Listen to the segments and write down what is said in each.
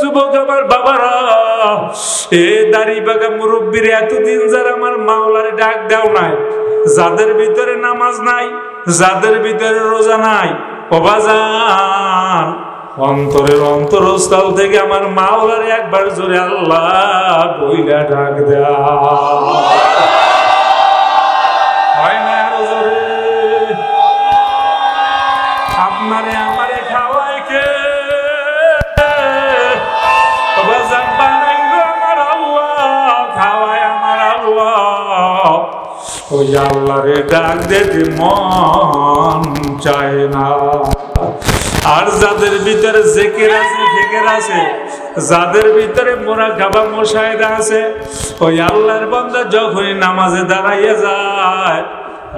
যুবক আমার বাবারা, এ দাড়ি বাগা মুরব্বীর এতদিন যারা আমার মাওলারে ডাক দাও নাই, যাদের ভিতরে নামাজ নাই, যাদের ভিতরে রোজা নাই, ও বাজান অন্তরের অন্তরস্থল থেকে আমার মাওলারে একবার জোরে আল্লাহ বইলা ডাক দাও। হয় না আরো জোরে? আপনারে আমারে খাওয়াই কে? বাজান বানাইলো আমার আল্লাহ, খাওয়াই আমার আল্লাহ। ওই আল্লাহরে ডাক দিতে মন চায় না। আর যাদের ভিতরে জিকির আছে, ফিকির আছে, যাদের ভিতরে মুরাকাবা মুশাহিদা আছে, ওই আল্লাহর বান্দা যখনই নামাজে দাঁড়াইয়া যায়,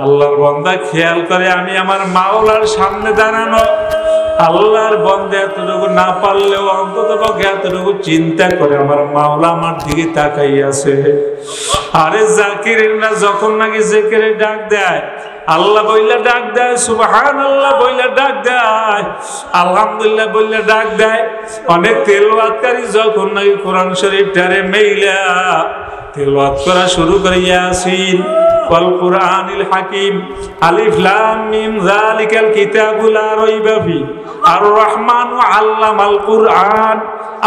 আল্লাহর বান্দা খেয়াল করে আমি আমার মাওলার সামনে দাঁড়ানো। আল্লাহর বান্দা এতটুকু না পারলেও অন্তত পক্ষে এতটুকু চিন্তা করে আমার মাওলা আমার দিকে তাকাই আছে। আরে জাকিরিনা যখন নাকি জিকিরে ডাক দেয়, আল্লাহ বইলা ডাক দেয়, সুবহানাল্লাহ বইলা ডাক দেয়, আলহামদুলিল্লাহ বইলা ডাক দেয়। অনেক তেলাওয়াতকারী যখন নাকি কোরআন শরীফটারে মেইলা তেলাওয়াত করা শুরু করে, ইয়াসিন ওয়াল কুরআনিল হাকিম, আলিফ লাম মিম যালিকাল কিতাবু লা রাইবা ফি, আর রহমানু আল্লামাল কুরআন,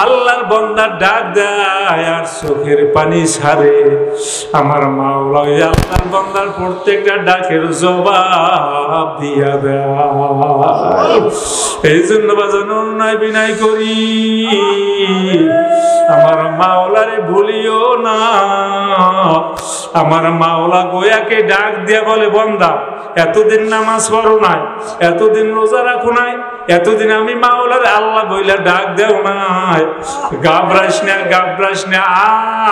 আল্লাহর বান্দা ডাক দেয় আর চোখের পানি ছাড়ে। আমার মাওলা আল্লাহর বান্দার প্রত্যেকটা ডাকের জবাব দিয়া দেয়। এই জন্য বাজান অন্যায় বিনয় করি, আমার মাওলারে ভুলিও না। আমার মাওলা গোয়াকে ডাক দিয়া বলে, বান্দা এতদিন নামাজ পড়ো নাই, এতদিন রোজা রাখো নাই, এতদিন আমি মাওলার আল্লাহ বইলা ডাক দেও নাই, ঘাবড়াইস না, ঘাবড়াইস না,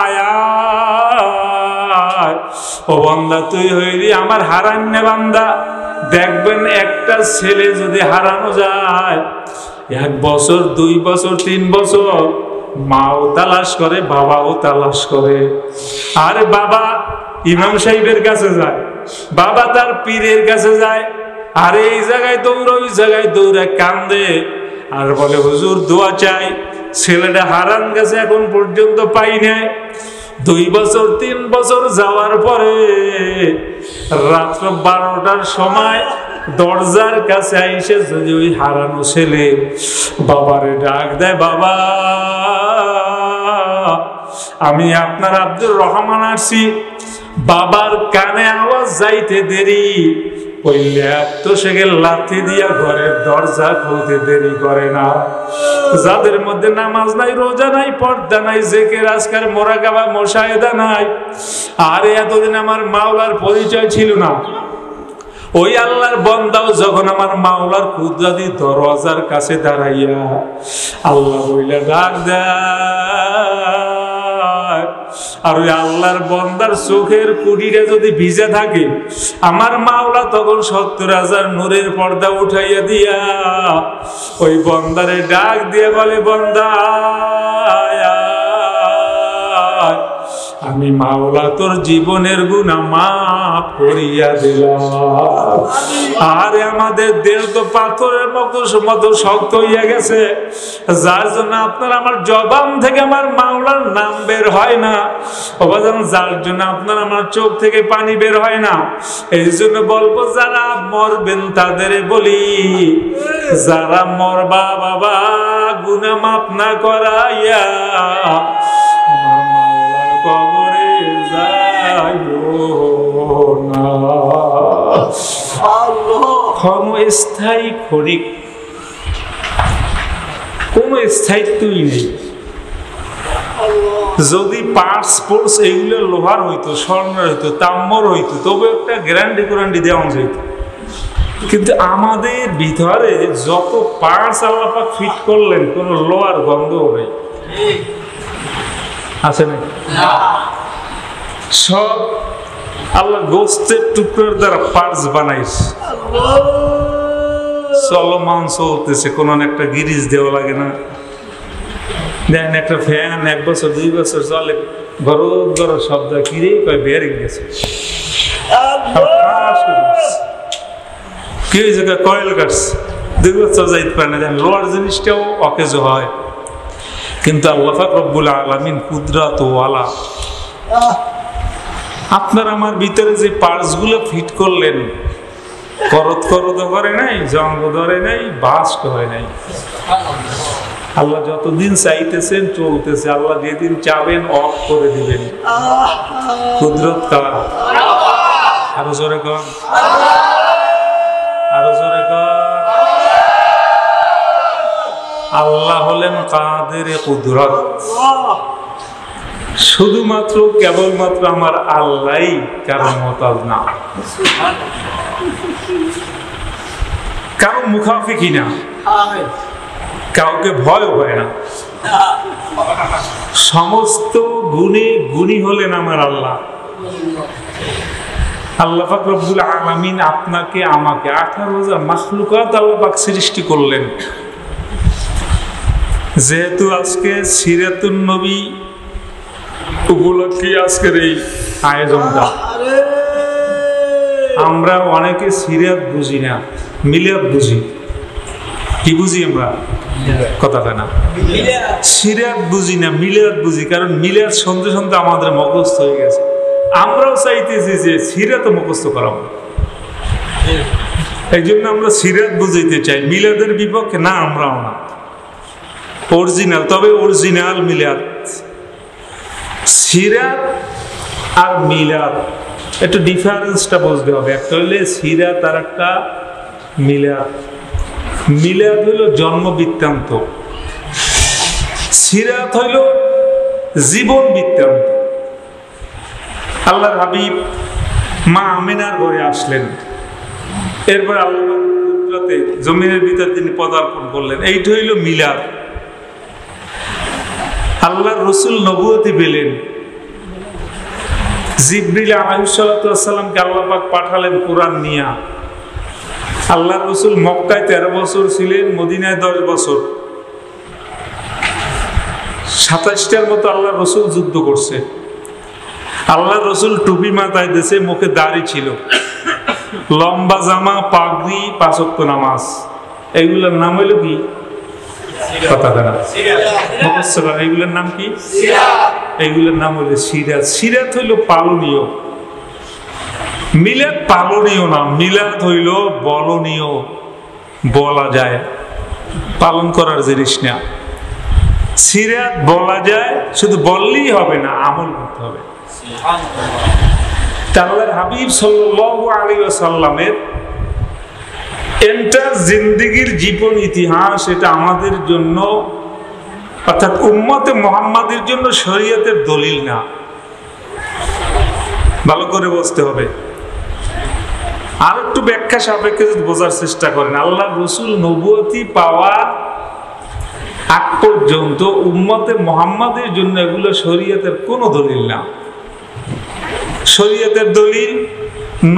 আয় আয়। ও বান্দা তুই হইলি আমার হারান্নে বান্দা। দেখবেন একটা ছেলে যদি হারানো যায়, 1 বছর 2 বছর 3 বছর মাও তালাশ করে, বাবাও তালাশ করে। আরে বাবা ইমাম সাহেবের কাছে যায়, বাবা তার পীরের কাছে যায়, আরে এই জায়গায় দৌড়, ওই জায়গায় দৌড়ে কান্দে আর বলে হুজুর দোয়া চাই, ছেলেটা হারান গেছে এখন পর্যন্ত পাই নাই। 2 বছর 3 বছর যাওয়ার পরে রাত্র 12টার সময় দরজার কাছে আইসে যদি ওই হারানো ছেলে বাবারে ডাক দেয়, বাবা আমি আপনার আব্দুর রহমান আসছি। বাবার কানে আওয়াজ যাইতে দেরি, ওই ল্যাপটপ থেকে লাথি দিয়া ঘরের দরজা খুলতে দেরি করে না। যাদের মধ্যে নামাজ নাই, রোজা নাই, পর্দা নাই, জিকির আজকার মুরাকাবা মুশাহিদা নাই, আর এতদিন আমার মাওলার পরিচয় ছিল না, ওই আল্লাহর বান্দাও যখন আমার মাওলার কুদরতি দরওয়াজার কাছে দাঁড়াইয়া আল্লাহ বইলা ডাক দেয়, আর ওই আল্লাহর বান্দার চোখের কুটিরে যদি ভিজে থাকে, আমার মাওলা তখন 70,000 নূরের পর্দা উঠাইয়া দিয়া ওই বান্দারে ডাক দিয়ে বলে, বান্দা আমি মাওলা তোর জীবনের গুনাহ মাফ করিয়া দিলাম। আরে আমাদের দেহ তো পাথরের মতো শক্ত হইয়া গেছে, যার জন্য আপনার আমার জবান থেকে আমার মাওলার নাম বের হয় না। যার জন্য আপনার আমার চোখ থেকে পানি বের হয় না। এই জন্য বলবো, যারা মরবেন তাদের বলি, যারা মরবা বাবা গুনাহ মাফ না করাইয়া কবরে যাইও না। ক্ষণস্থায়ী ক্ষণিক কোন স্থায়িত্বই নেই। যদি পার্টস এইগুলো লোহার হইতো, স্বর্ণের হইতো, তাম্র হইতো, তবে একটা গ্যারান্টি দেওয়া যেত। কিন্তু আমাদের ভিতরে যত পার্টস আল্লাহ পাক ফিট করলেন, কোন লোহার গন্ধও নেই, আছে না? সব আল্লাহ গোস্তের টুকরোর দ্বারা পার্টস বানাইছে। চলমান চলতেছে, কোন একটা গিরিজ দেওয়া লাগে না। দেখেন একটা ফ্যান 1 বছর 2 বছর চলে, গরম শব্দ কিরে কয় বেরিং গেছে, কি হয়েছে কয়েল কাটছে, 2 বছর যাইতে পারে না। দেখেন লোহার জিনিসটাও অকেজ হয়। কিন্তু আল্লাহ পাক রব্বুল আলামিন কুদরত ওয়ালা। আপনার আমার ভিতরে যে পার্টসগুলো ফিট করলেন, করত করে নাই, জঙ্গ ধরে নাই, বাস্ট হয় নাই। আল্লাহ যতদিন চাইতেছেন চলতেছে, আল্লাহ যেদিন চাবেন অফ করে দিবেন। কুদরত কার? আরো জোরে কর, আরো জোরে কর। আল্লাহ হলেন কাদের কুদরত। শুধুমাত্র কেবলমাত্র আমার আল্লাহই কারো মুহতাজ না, কারো মুখাফিকি না, কাউকে ভয় হয় না। সমস্ত গুণে গুণী হলেন আমার আল্লাহ। আল্লাহ পাক রব্বুল আলামিন আপনাকে আমাকে 18,000 মাখলুকাত আল্লাহ পাক সৃষ্টি করলেন। যেহেতু আজকে সিরাতুন নবী উপলক্ষে আজকের এই আয়োজনটা, আমরা অনেকে সিরাত বুঝি না, মিলাদ বুঝি। কি বুঝি আমরা? কথা না, সিরাত বুঝি না, মিলাদ বুঝি। কারণ মিলাদ শুনতে শুনতে আমাদের মুখস্থ হয়ে গেছে। আমরাও চাইতেছি যে সিরাত মুখস্থ করাবো, এই জন্য আমরা সিরাত বুঝাইতে চাই। মিলাদের বিপক্ষে না, আমরাও না, অরিজিনাল। তবে অরিজিনাল মিলাদ। সিরাত আর মিলাদ একটু ডিফারেন্সটা বুঝতে হবে। একটা হইলে সিরাত আর একটা মিলাদ। মিলাদ হইল জন্ম বৃত্তান্ত, সিরাত হইল জীবন বৃত্তান্ত। আল্লাহর হাবিব মা আমিনার ঘরে আসলেন, এরপর আল্লাহ কুদরতে জমিনের ভিতর তিনি পদার্পণ করলেন। এইটা হইল মিলাদ। আল্লাহর রাসূল নবুয়তি পেলেন। জিবরিল আলাইহিস সালামকে আল্লাহ পাক পাঠালেন কোরআন নিয়ে। আল্লাহর রাসূল মক্কায় 13 বছর ছিলেন, মদিনায় 10 বছর। 27টার মতো আল্লাহর রাসূল যুদ্ধ করছে। আল্লাহর রাসূল টুপি মাথায় দিয়েছে, মুখে দাড়ি ছিল, লম্বা জামা, পাগড়ি, 5 ওয়াক্ত নামাজ। এইগুলোর নাম হইল কি? এইগুলোর নাম কি? এইগুলোর নাম হইল সিরাত। সিরাত হইল পালনীয়, মিলাদ পালনীয় না। মিলাদ হইল বলনীয়, বলা যায়, পালন করার জিনিস না। সিরাত বলা যায়, শুধু বললেই হবে না, আমল করতে হবে। আল্লাহর হাবিব সাল্লাল্লাহু আলাইহি ওয়াসাল্লামের এন্টার জিন্দেগির জীবন ইতিহাস, এটা আমাদের জন্য, অর্থাৎ উম্মতে মুহাম্মাদের জন্য শরীয়তের দলিল না। ভালো করে বুঝতে হবে। আর একটু ব্যাখ্যা সাপেক্ষে যদি বোঝার চেষ্টা করেন, আল্লাহর রাসূল নবুয়তি পাওয়ার আগ পর্যন্ত উম্মতে মুহাম্মাদের জন্য এগুলো শরীয়তের কোনো দলিল না। শরীয়তের দলিল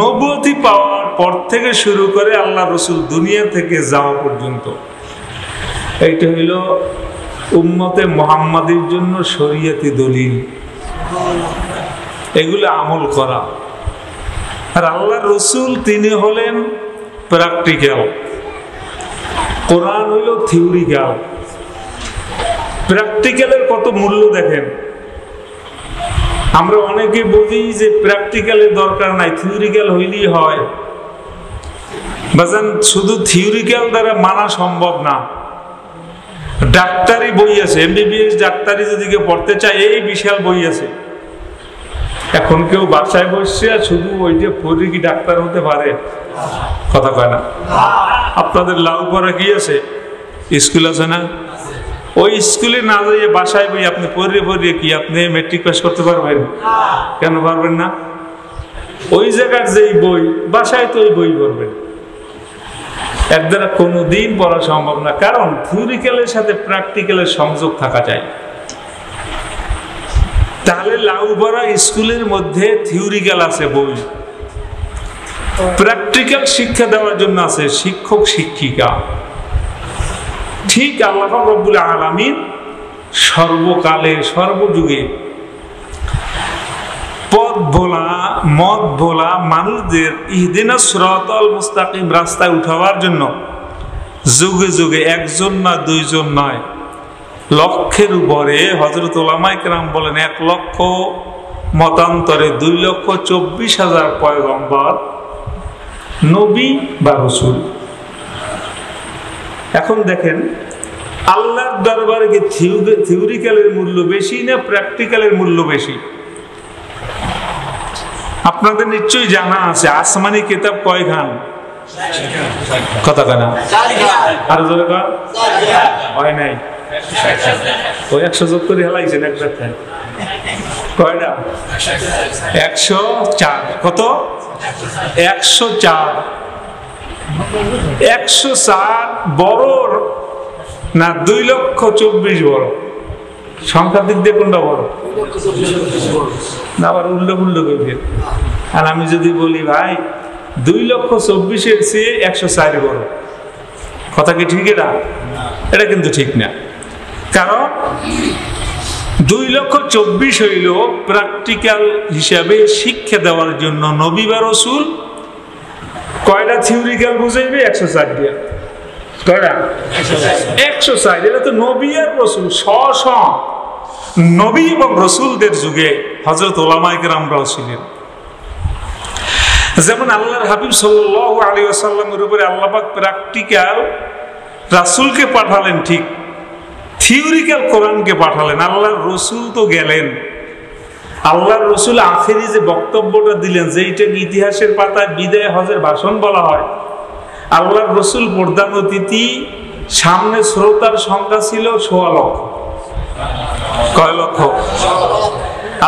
নবুয়তি পাওয়ার পর থেকে শুরু করে আল্লাহর রাসূল দুনিয়া থেকে যাওয়া পর্যন্ত। এইটা হইল উম্মতে মুহাম্মাদের জন্য শরীয়তি দলিল, এগুলো আমল করা। আর আল্লাহর রাসূল তিনি হলেন প্র্যাকটিক্যাল, কোরআন হইল থিওরিক্যাল। প্র্যাকটিক্যালের কত মূল্য দেখেন। আমরা অনেকে বুঝি যে প্র্যাকটিক্যালের দরকার নাই, থিওরিক্যাল হইলেই হয়। বাজান, শুধু থিওরিক্যাল দ্বারা মানা সম্ভব না। ডাক্তারি বই আছে, এমবিবিএস ডাক্তারি যদি কেউ পড়তে চায়, এই বিশাল বই আছে। এখন কেউ বাসায় বসছে আর শুধু ওইটা পড়ে কি ডাক্তার হতে পারে? কথা কয় না। আপনাদের লাউপাড়া কি আছে? স্কুল আছে না? ওই স্কুলে না যাইয়ে বাসায় বই আপনি পড়িয়ে কি আপনি মেট্রিক পাস করতে পারবেন? কেন পারবেন না? ওই জায়গার যেই বই, বাসায় তো ওই বই পড়বেন। এর দ্বারা কোনোদিন পড়া সম্ভব না, কারণ থিওরিক্যালের সাথে প্র্যাকটিক্যালের সংযোগ থাকা যায়। তাহলে লাউপাড়া স্কুলের মধ্যে থিওরিক্যাল আছে বই, প্র্যাকটিক্যাল শিক্ষা দেওয়ার জন্য আছে শিক্ষক শিক্ষিকা। ঠিক আল্লাহ রাব্বুল আলামিন সর্বকালে সর্বযুগে পথ ভোলা, মত ভোলা মানুষদের ইহদিনাস সিরাতাল মুস্তাকিম রাস্তায় উঠাবার জন্য যুগে যুগে একজন না দুইজন নয়, লক্ষের উপরে। হযরত উলামায়ে কেরাম বলেন 1 লক্ষ মতান্তরে 2,24,000 পয়গম্বর নবী বা রাসূল। এখন দেখেন আল্লাহর দরবারে কি থিওরিক্যালের মূল্য বেশি না প্র্যাকটিক্যালের মূল্য বেশি? আপনাদের নিশ্চয়ই জানা আছে আসমানি কিতাব কয়খান? কথা কেনা আর জোরে কর হয় নাই। ওই 100 যোগ করে হেলাইছেন একটা কয়টা? 104। কত? 104। 104 বড় না 2,24,000 বড়? সংখ্যার দিক দিয়ে কোনটা বড়? না আবার উল্লেখ করবে। আর আমি যদি বলি ভাই 2,24,000 চেয়ে 104 বড়, কথা কি ঠিক? এটা কিন্তু ঠিক না। কারণ 2,24,000 হইল প্র্যাকটিক্যাল হিসাবে শিক্ষা দেওয়ার জন্য নবী বা রাসূল। কয়টা থিওরিক্যাল বুঝাইবে? 104 দিয়া। কয়টা? 104। এটা তো নবী আর রাসূল স্ব নবী এবং রাসূলদের যুগে হযরত উলামায়ে কেরামরাও ছিলেন। যেমন আল্লাহর হাবিব সাল্লাল্লাহু আলাইহি ওয়াসাল্লামের উপরে আল্লাহ পাক প্র্যাকটিক্যাল রাসূলকে পাঠালেন, ঠিক থিওরিক্যাল কোরআনকে পাঠালেন। আল্লাহর রাসূল তো গেলেন, আল্লাহর রাসূল আখেরি যে বক্তব্যটা দিলেন, যেইটাকে ইতিহাসের পাতায় বিদায় হজের ভাষণ বলা হয়, আল্লাহর রাসূল প্রধান অতিথি, সামনে শ্রোতার সংখ্যা ছিল 1.25 লক্ষ। কয় লক্ষ?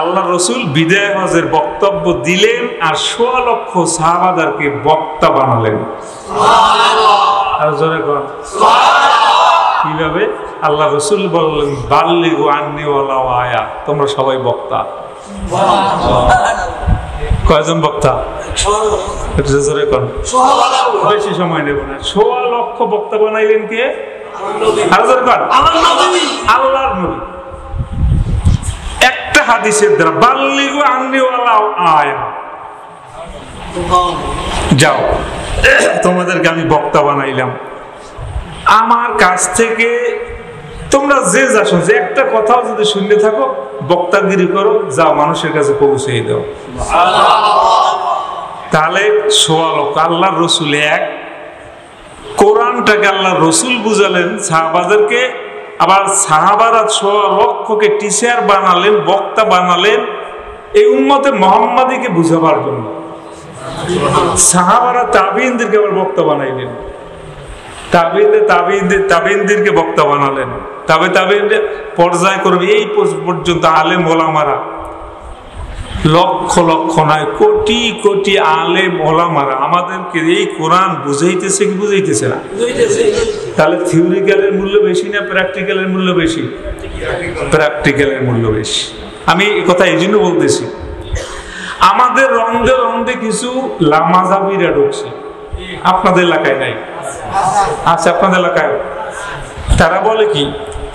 আল্লাহর রাসূল বিদায় হজের বক্তব্য দিলেন আর 1.25 লক্ষ সাহাবাদেরকে বক্তা বানালেন। আর জোরে কর কিভাবে? আল্লাহ রাসূল বললেন বাল্লিগু আন্নী ওয়ালাউ আয়া, তোমরা সবাই বক্তা। কয়জন বক্তা? জোরে কর, বেশি সময় নেব না। 1.25 লক্ষ বক্তা বানাইলেন কে? আর জোরে কর আল্লাহর নবী। একটা হাদিসের দ্বারা বাল্লিগু আন্নী ওয়ালাউ আয়া, যাও তোমাদেরকে আমি বক্তা বানাইলাম, আমার কাছ থেকে তোমরা যে যাচ্ছ, যে একটা কথাও যদি শুনতে থাকো বক্তাগিরি করো, যাও মানুষের কাছে পৌঁছে দাও। তাহলে 1.25 লক্ষ আল্লাহর রাসূল এক, কোরআনটাকে আল্লাহর রাসূল বুঝালেন সাহাবাদেরকে, আবার সাহাবারা 1.25 লক্ষকে টিচার বানালেন, বক্তা বানালেন এই উম্মতে মুহাম্মাদীকে বুঝাবার জন্য। সাহাবারা তাবিঈনদেরকে আবার বক্তা বানাইলেন, তাবিঈনদেরকে বক্তা বানালেন, তাবিঈনদের পর্যায় করবে এই পর্যন্ত আলেম ওলামারা, লক্ষ লক্ষ নয় কোটি কোটি আলেম ওলামারা আমাদেরকে এই কোরআন বুঝাইতেছে কি বুঝাইতেছে না? তাহলে থিওরিক্যালের মূল্য বেশি না প্র্যাকটিক্যালের মূল্য বেশি? প্র্যাকটিক্যালের মূল্য বেশি। আমি এই কথা এই জন্য বলতেছি, আমাদের রন্ধে রন্ধে কিছু লামাযাবিরা ঢুকছে, আপনাদের এলাকায় নাই? আচ্ছা, আপনাদের এলাকায় তারা বলে কি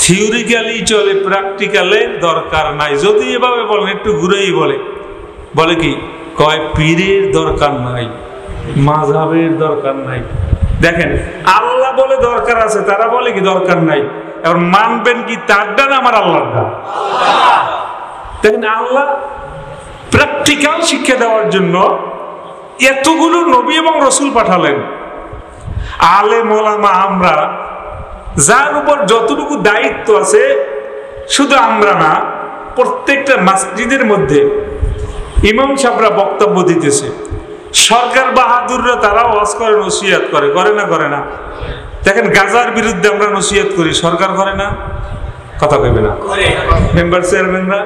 থিওরিক্যালি চলে, প্র্যাকটিক্যালে দরকার নাই। যদি এভাবে বলেন, একটু ঘুরেই বলে কি কয় পীরের দরকার নাই, মাযহাবের দরকার নাই। দেখেন আল্লাহ বলে দরকার আছে, তারা বলে কি দরকার নাই। এবার মানবেন কি তারটা না আমার আল্লাহটা? দেখেন আল্লাহ প্র্যাকটিক্যাল শিক্ষা দেওয়ার জন্য এতগুলো নবী এবং রাসূল পাঠালেন। আলেম ওলামা আমরা, যার উপর যতটুকু দায়িত্ব আছে, শুধু আমরা না, প্রত্যেকটা মসজিদের মধ্যে ইমাম সাহেবরা বক্তব্য দিতেছে, সরকার বাহাদুররা তারা ওয়াজ করে, নসিহত করে না করে না? দেখেন গাজার বিরুদ্ধে আমরা নসিহত করি, সরকার করে না? কথা কইবে না? মেম্বার চেয়ারম্যানরা,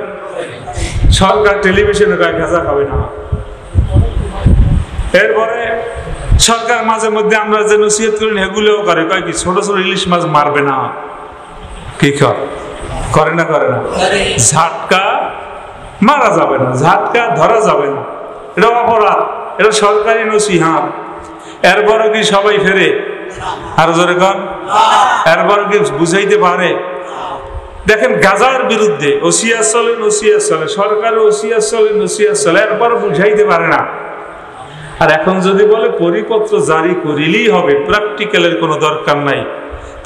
সরকার টেলিভিশনে কয় গাজা খাবে না। এরপরে সরকার মাঝে মধ্যে আমরা যে নসিহত করি এগুলোও করে, কয় কি ছোট ছোট ইলিশ মাছ মারবে না, কি করে না? ঝাটকা মারা যাবে না, ঝাটকা ধরা যাবে না, এটা অপরাধ, এটা সরকারি নসিহত। এরপরে কি সবাই ফেরে? আর জোরে কন, এরপরে কি বুঝাইতে পারে? দেখেন গাজার বিরুদ্ধে ওসিয়াত চলে, সরকারের ওসিয়াত চলে, এরপর বুঝাইতে পারে না। আর এখন যদি বলে পরিপত্র জারি করিলেই হবে, প্র্যাকটিক্যালের কোনো দরকার নাই,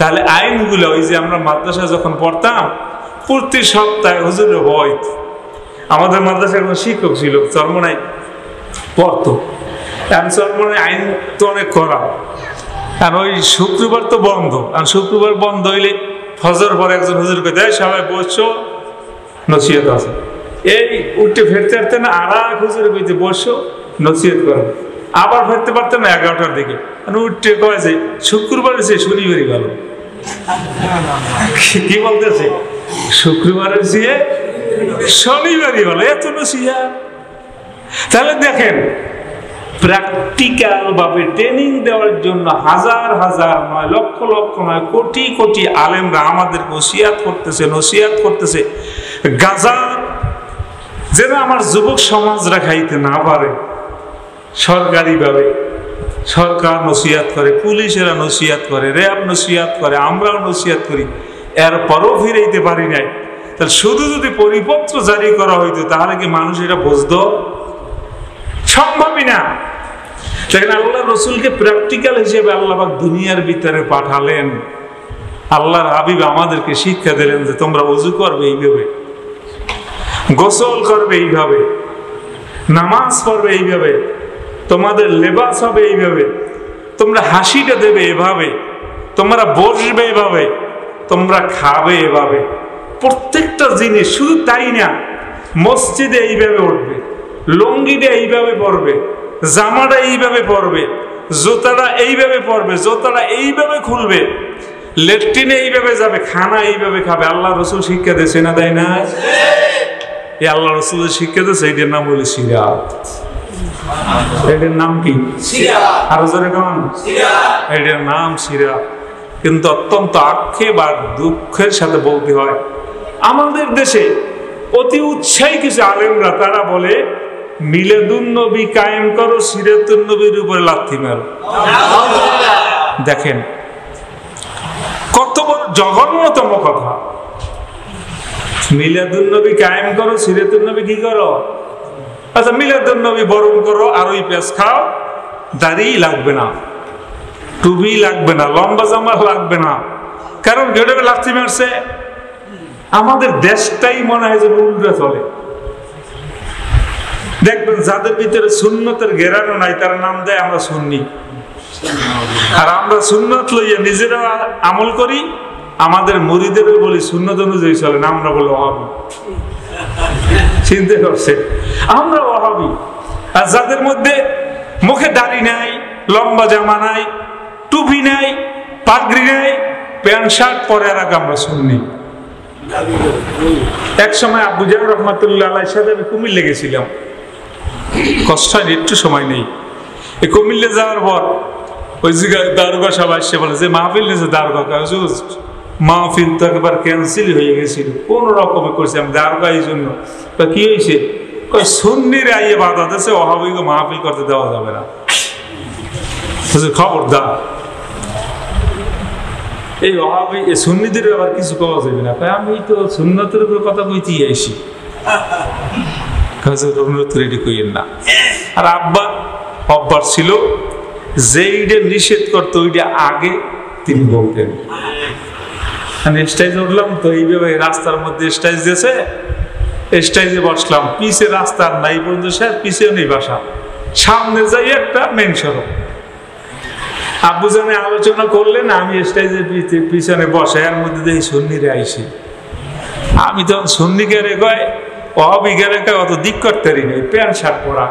তাহলে আইনগুলো ওই যে আমরা মাদ্রাসা যখন পড়তাম প্রতি সপ্তাহে হুজুরের ভয়, আমাদের মাদ্রাসায় একজন শিক্ষক ছিল চরমনাই পড়তো, চরমনাই আইন তো অনেক করা, আর ওই শুক্রবার তো বন্ধ, আর শুক্রবার বন্ধ হইলে ফজর পরে একজন হুজুর কে দেয় সবাই বসছো নসিহত আছে, এই উঠতে ফেরতে পারতে না আর এক হুজুর কইতে বসছো নসিহত করবে, আবার ফেরতে পারতেন না 11টার দিকে, উঠতে কয় যে শুক্রবারে সে শনিবারই গেল, কি বলতেছে শুক্রবারের চেয়ে শনিবারই হলো, এত নসিহা। তাহলে দেখেন প্র্যাকটিক্যাল ভাবে ট্রেনিং দেওয়ার জন্য হাজার হাজার নয় লক্ষ লক্ষ নয় কোটি কোটি আলেমরা আমাদের ওসিয়াত করতেছে, নসিহাত করতেছে, গাঁজা যেন আমার যুবক সমাজরা খাইতে না পারে। সরকারি ভাবে সরকার নসিহাত করে, পুলিশেরা নসিহাত করে, র্যাব নসিহাত করে, আমরাও নসিহাত করি, এরপরও ফিরাইতে পারি নাই। তাহলে শুধু যদি পরিপত্র জারি করা হইতো তাহলে কি মানুষ এটা বুঝতো? সম্ভবই না। দেখেন আল্লাহ রসুলকে প্র্যাকটিক্যাল হিসেবে আল্লাহ দুনিয়ার ভিতরে পাঠালেন। আল্লাহর হাবিব আমাদেরকে শিক্ষা দিলেন যে তোমরা ওযু করবে এইভাবে, গোসল করবে এইভাবে, নামাজ পড়বে এইভাবে, তোমাদের লেবাস হবে এইভাবে, তোমরা হাসিটা দেবে এভাবে, তোমরা বসবে এভাবে, তোমরা খাবে এভাবে। প্রত্যেকটা জিনিস, শুধু তাই না, মসজিদে এইভাবে উঠবে, লুঙ্গিটা এইভাবে পরবে, জামাটা এইভাবে পরবে, জুতাটা এইভাবে পরবে, জুতাটা এইভাবে খুলবে, লেট্রিনে এইভাবে যাবে, খানা এইভাবে খাবে। আল্লাহ রসুল শিক্ষা দিয়েছে না, তাই না? এই আল্লাহ রসুলের শিক্ষা দিয়েছে, এটার নাম হলো সিরাত। এটার নাম কি? আরো জোরে কোন? এটার নাম সিরাত। কিন্তু অত্যন্ত আক্ষেপ আর দুঃখের সাথে বলতে হয়, আমাদের দেশে অতি উৎসাহী কিছু আলেমরা তারা বলে মিলাদুন নবী কায়েম করো, সিরাতুন নবীর উপরে লাথি মারো। দেখেন কত বড় জঘন্যতম কথা। মিলাদুন নবী কায়েম করো, সিরাতুন নবী কি করো? আচ্ছা মিলাদুন নবী বরণ করো, আর ওই পেঁয়াজ খাও, দাড়ি লাগবে না, টুপি লাগবে না, লম্বা জামা লাগবে না, কারণ গেটে লাথি মারছে। আমাদের দেশটাই মনে হয় যে উল্টা চলে। দেখবেন যাদের ভিতরে সুন্নতের ঘেরানো নাই তার নাম দেয় আমরা সুন্নি, আর আমরা সুন্নত লইয়া নিজেরা আমল করি, আমাদের মুরিদেরও বলি সুন্নত অনুযায়ী চলে না, আমরা বলি ওয়াহাবি। চিন্তা করছে আমরা ওয়াহাবি। আর যাদের মধ্যে মুখে দাড়ি নাই, লম্বা জামা নাই, টুপি নাই, পাগড়ি নাই, প্যান্ট শার্ট পরে আর আমরা সুন্নি। এক সময় আব্বু জান রহমাতুল্লাহ আলাইহির সাথে আমি কুমিল্লা গেছিলাম, কষ্ট হয়নি, একটু সময় নেই। এই কুমিল্লা যাওয়ার পর ওই জায়গায় দারোগা সবাই এসে বলে যে মাহফিল নিয়েছে, দারোগা মাহফিল তো একবার ক্যান্সেল হয়ে গেছিল, কোন রকমে করছে আমি দারোগা এই জন্য। কি হয়েছে? সুন্নির আইয়ে বাধা দিচ্ছে, ওয়াহাবিকে মাহফিল করতে দেওয়া যাবে না। খবরদার, এই ওয়াহাবি এই সুন্নিদের আবার কিছু পাওয়া যাবে না। আমি তো সুন্নতের উপর কথা কইতেই আইসি, রেডি কইেন না। আর আব্বা অভ্যাস ছিল যেইটা নিষেধ করতো ওইটা আগে তিনি বলতেন। স্টেজে উঠলাম তো এইভাবে রাস্তার মধ্যে স্টেজ দিয়েছে, স্টেজে বসলাম, পিছে রাস্তা নাই পর্যন্ত শেষ, পিছেও নেই বাসা, সামনে যাই একটা মেন সড়ক। আব্বু জানে আলোচনা করলেন, আমি স্টেজের পিছনে বসে, এর মধ্যে দেখি সুন্নিরে আইসি। আমি তখন সুন্নি গেরে কয় ওয়াহাবি গেরে কয় অত দিক করতে নেই, প্যান্ট শার্ট পরা,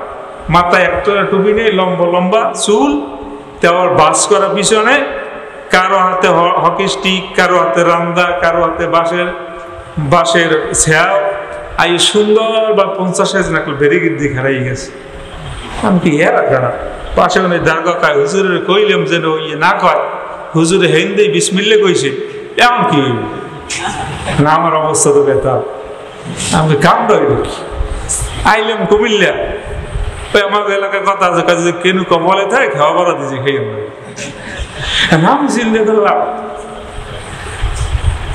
মাথায় একটা টুপি নেই, লম্বা লম্বা চুল, তারপর বাস করা পিছনে, কারো হাতে হকি স্টিক, কারো হাতে রান্দা, কারো হাতে বাঁশের ছেয়াও, আই সুন্দর বা 50 নাকল বেরিগির দিকে হারাই গেছে। আমি কি এরা খারাপ পাশে দারগা কয় হুজুরের কইলাম যেন ইয়ে না কয়, হুজুরে হেন্দে বিসমিল্লা কইছে, এমন কি হইব না? আমার অবস্থা তো বেতা, আমি কাম ধরি কি আইলাম কুমিল্লা, ওই আমার এলাকার কথা আছে, কাজে কেন কমলে থাকে খাওয়া বড় দিয়েছে খেয়ে আমি চিন্তা করলাম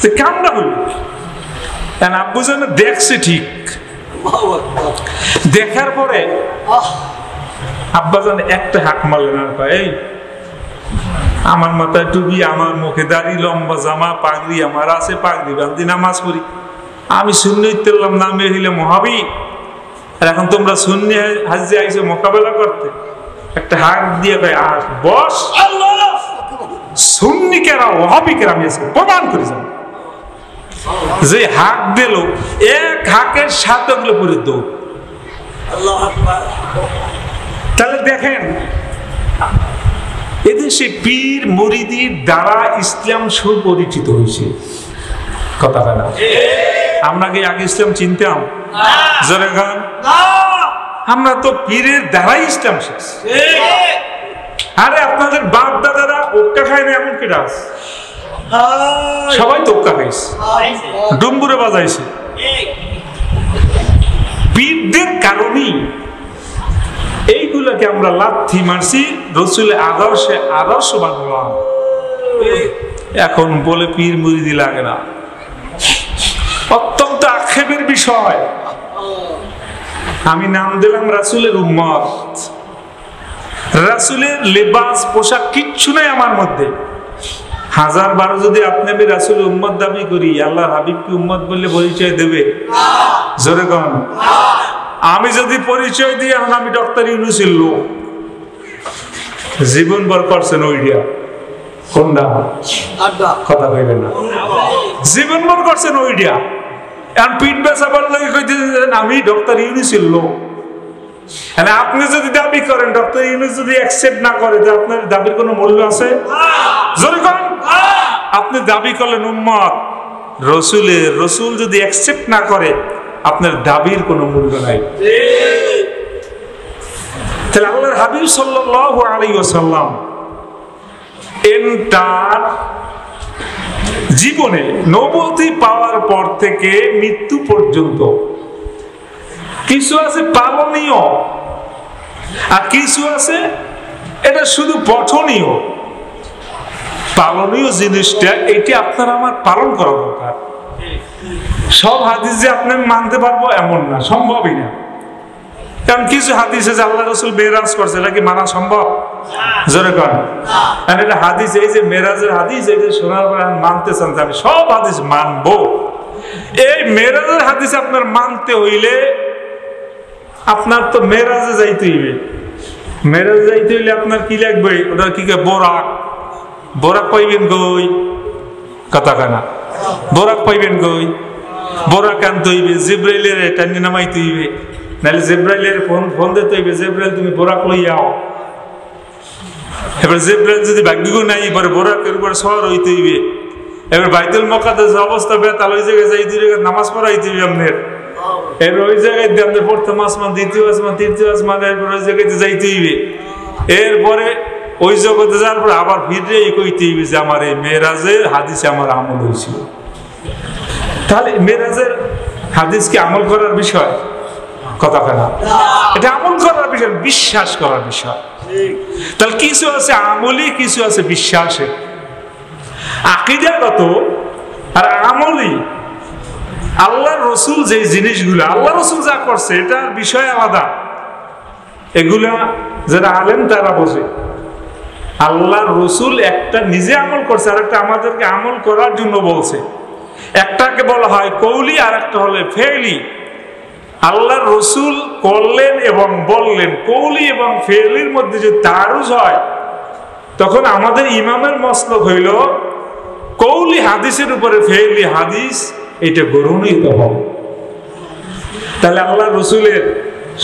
যে কামটা হইল। আব্বু যেন দেখছে ঠিক, দেখার পরে আব্বা জান একটা হাঁক মারলেন আর কয় এই আমার মাথায় টুপি, আমার মুখে দাড়ি, লম্বা জামা, পাগড়ি আমার আছে, পাগড়ি বান্ধি নামাজ পড়ি। আমি সুন্নি তেলাম নামে হইলে মহাবি, আর এখন তোমরা সুন্নি হাজি আইসে মোকাবেলা করতে। একটা হাত দিয়ে কয় আর বস, সুন্নি কেরা ওহাবি কেরা আমি আজকে প্রমাণ করে যাব। যে হাক দিল, এক হাকের সাথে ওগুলো পুরো দৌড়। তাহলে দেখেন, এদেশে পীর মুরিদির দ্বারা ইসলাম সুপরিচিত হয়েছে। কথা না, আমরা কি আগে ইসলাম চিনতাম? জোরে গান, আমরা তো পীরের দ্বারাই ইসলাম শেষ। আরে আপনাদের বাপ দাদারা ওক্কা খায় না এমন কেটা আছে? সবাই তো ওক্কা খাইছে, ডুম্বুরে বাজাইছে। পীরদের কারণেই এইগুলোকে আমরা লাথি মারছি, রসুলের আদর্শে আদর্শ বানালাম। এখন বলে পীর মুরিদি লাগে না, অত্যন্ত আক্ষেপের বিষয়। আমি নাম দিলাম রাসূলের উম্মত। রাসূলের লেবাস পোশাক কিচ্ছু নাই আমার মধ্যে। হাজার বারো যদি আপনি আমি রাসূলের উম্মত দাবি করি, আল্লাহর হাবিবকে উম্মত বললে পরিচয় দেবে? জোরে কোন। আমি যদি পরিচয় দিই এখন আমি ডক্টর ইউনূসের লোক, জীবন ভর করছেন ওইটা কোনটা কথা কইবেন না, জীবন ভর করছেন ওইটা। এখন পিঠ বেচাবার লাগে কইতেছেন আমি ডক্টর ইউনূসের লোক। আপনি যদি দাবি করেন, ডক্টর ইউনূস যদি অ্যাকসেপ্ট না করে, তো আপনার দাবির কোনো মূল্য আছে? জোরে কোন। আপনি দাবি করলেন উম্মত রসুলের, রসুল যদি অ্যাকসেপ্ট না করে আপনার দাবির কোনো মূল্য নাই। তাহলে আল্লাহর হাবিব সাল্লাল্লাহু আলাইহি ওয়াসাল্লাম এন্টার জীবনে নবুয়তি পাওয়ার পর থেকে মৃত্যু পর্যন্ত কিছু আছে পালনীয়, আর কিছু আছে এটা শুধু পঠনীয়। পালনীয় জিনিসটা এইটা আপনার আমার পালন করা দরকার। সব হাদিস যে আপনি মানতে পারবো এমন না, সম্ভবই না। কারণ কিছু হাদিসে যে আল্লাহ রাসূল মেরাজ করছে, এটা কি মানা সম্ভব? জোরে কর। আর এটা হাদিস, এই যে মেরাজের হাদিস, এই যে শোনার পর মানতে চান আমি সব হাদিস মানবো, এই মেরাজের হাদিস আপনার মানতে হইলে আপনার তো মেরাজে যাইতে হইবে। মেরাজে যাইতে হইলে আপনার কি লাগবে? ওটা কি বোরাক। বোরাক পাইবেন কই? কথা কানা। বোরাক পাইবেন কই? বোরাক আনতে হইবে, জিব্রাইলের টানি নামাইতে হইবে, নাহলে জিব্রাইলের ফোন দিতে হইবে, জিব্রাইল তুমি বোরাক লইয়াও। এবার জিব্রাইল যদি ভাগ্য নাই, এবার বোরাকের উপর সওয়ার হইতে হইবে। এবার বাইতুল মুকাদ্দাস অবস্থা বেতাল, ওই জায়গায় যাই দুই রাকাত নামাজ পড়াইতে হইবে আপনার। এর ওই জায়গায় দিয়ে আপনার প্রথম আসমান, দ্বিতীয় আসমান, তৃতীয় আসমান, এরপর ওই জায়গায় যাইতে হইবে। এরপরে ওই জগতে যাওয়ার পর আবার ফিরে কইতে হইবে যে আমার এই মেরাজের হাদিসে আমার আমল হয়েছিল। তাহলে মেরাজের হাদিস কি আমল করার বিষয়? কথা না, এটা আমল করার বিষয়, বিশ্বাস করার বিষয়। তাহলে কিছু আছে আমলি, কিছু আছে বিশ্বাসের, আকীদাগত আর আমলি। আল্লাহ রসুল যে জিনিসগুলো আল্লাহ রসুল যা করছে এটার বিষয় আলাদা, এগুলা যারা আলেম তারা বোঝে। আল্লাহ রসুল একটা নিজে আমল করছে, আর একটা আমাদেরকে আমল করার জন্য বলছে। একটাকে বলা হয় কৌলি, আর একটা হলে ফেলি। আল্লাহ রসুল করলেন এবং বললেন, কৌলি এবং ফেলির মধ্যে যদি তারুজ হয়, তখন আমাদের ইমামের মসলক হইল কৌলি হাদিসের উপরে ফেলি হাদিস, এটা গ্রহণীয় হবে। তাহলে আল্লাহ রসুলের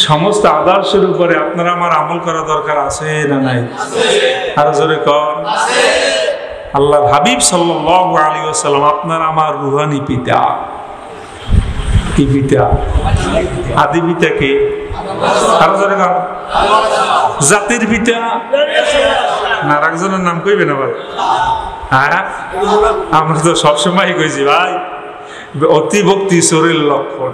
সমস্ত আদর্শের উপরে আপনারা আমার আমল করা দরকার আছে না নাই? আরো জোরে কর। আল্লাহর হাবিব সাল্লাল্লাহু আলাইহি ওয়াসাল্লাম আপনার আমার রুহানি পিতা। কি পিতা? আদি পিতা কে? আরো জোরে কর। জাতির পিতা না, একজনের নাম কইবেন আবার? হ্যাঁ, আমরা তো সবসময় কইছি ভাই অতি ভক্তি চোরের লক্ষণ।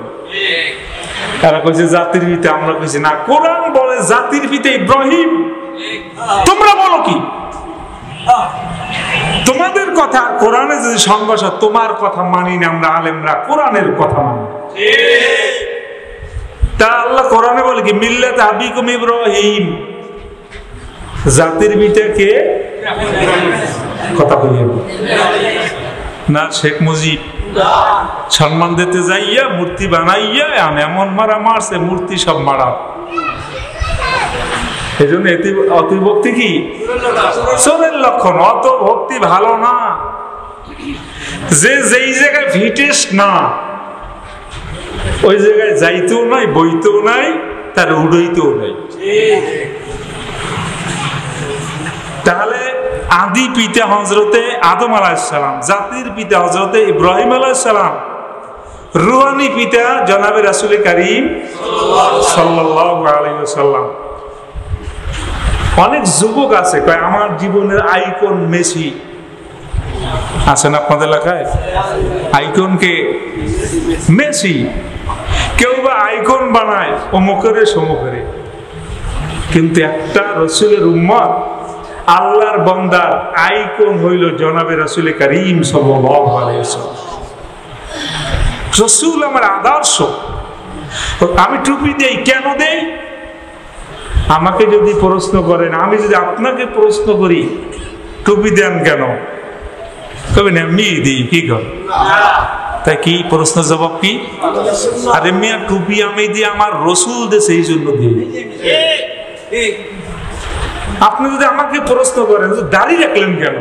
তারা কইছে জাতির পিতা, আমরা কইছি না। কোরআন বলে জাতির পিতা ইব্রাহিম, তোমরা বলো কি? তোমাদের কথা কোরআনে যদি সংঘর্ষ, তোমার কথা মানি না আমরা আলেমরা, কোরআনের কথা মানি। তা আল্লাহ কোরআনে বলে কি মিল্লাত আবিকুম ইব্রাহিম, জাতির পিতা কে? কথা বলি না শেখ মুজিব সম্মান দিতে যাইয়া মূর্তি বানাইয়া এমন মারা মারছে, মূর্তি সব মারা। এই জন্য অতি ভক্তি কি চোরের লক্ষণ। অত ভক্তি ভালো না। যে যেই জায়গায় ভিটেস না ওই জায়গায় যাইতেও নাই, বইতেও নাই, তার উড়াইতেও নাই। তাহলে আদি পিতা হযরতে আদম আলাইহিস সালাম, জাতির পিতা হযরতে ইব্রাহিম আলাইহিস সালাম, রুহানি পিতা জনাবে রাসূল করিম সাল্লাল্লাহু আলাইহি ওয়াসাল্লাম। অনেক যুবক আছে কয় আমার জীবনের আইকন মেসি। আছেন আপনাদের এলাকায়? আইকন কে? মেসি। কেউ বা আইকন বানায় অমুকের সমুখের, কিন্তু একটা রাসূলের উম্মত আল্লাহর বান্দার আইকন হইল জনাবে রাসূল করিম সাল্লাল্লাহু আলাইহি ওয়াসাল্লাম। রাসূল আমার আদর্শ। আমি টুপি দেই কেন দেই? আমাকে যদি প্রশ্ন করেন, আমি যদি আপনাকে প্রশ্ন করি টুপি দেন কেন, কবে না এমনি দিই, কি কর? তাই কি প্রশ্ন জবাব কি? আরে মিয়া টুপি আমি দিই আমার রাসূল দেশে এই জন্য দিই। আপনি যদি আমাকে প্রশ্ন করেন দাড়ি রাখলেন কেন,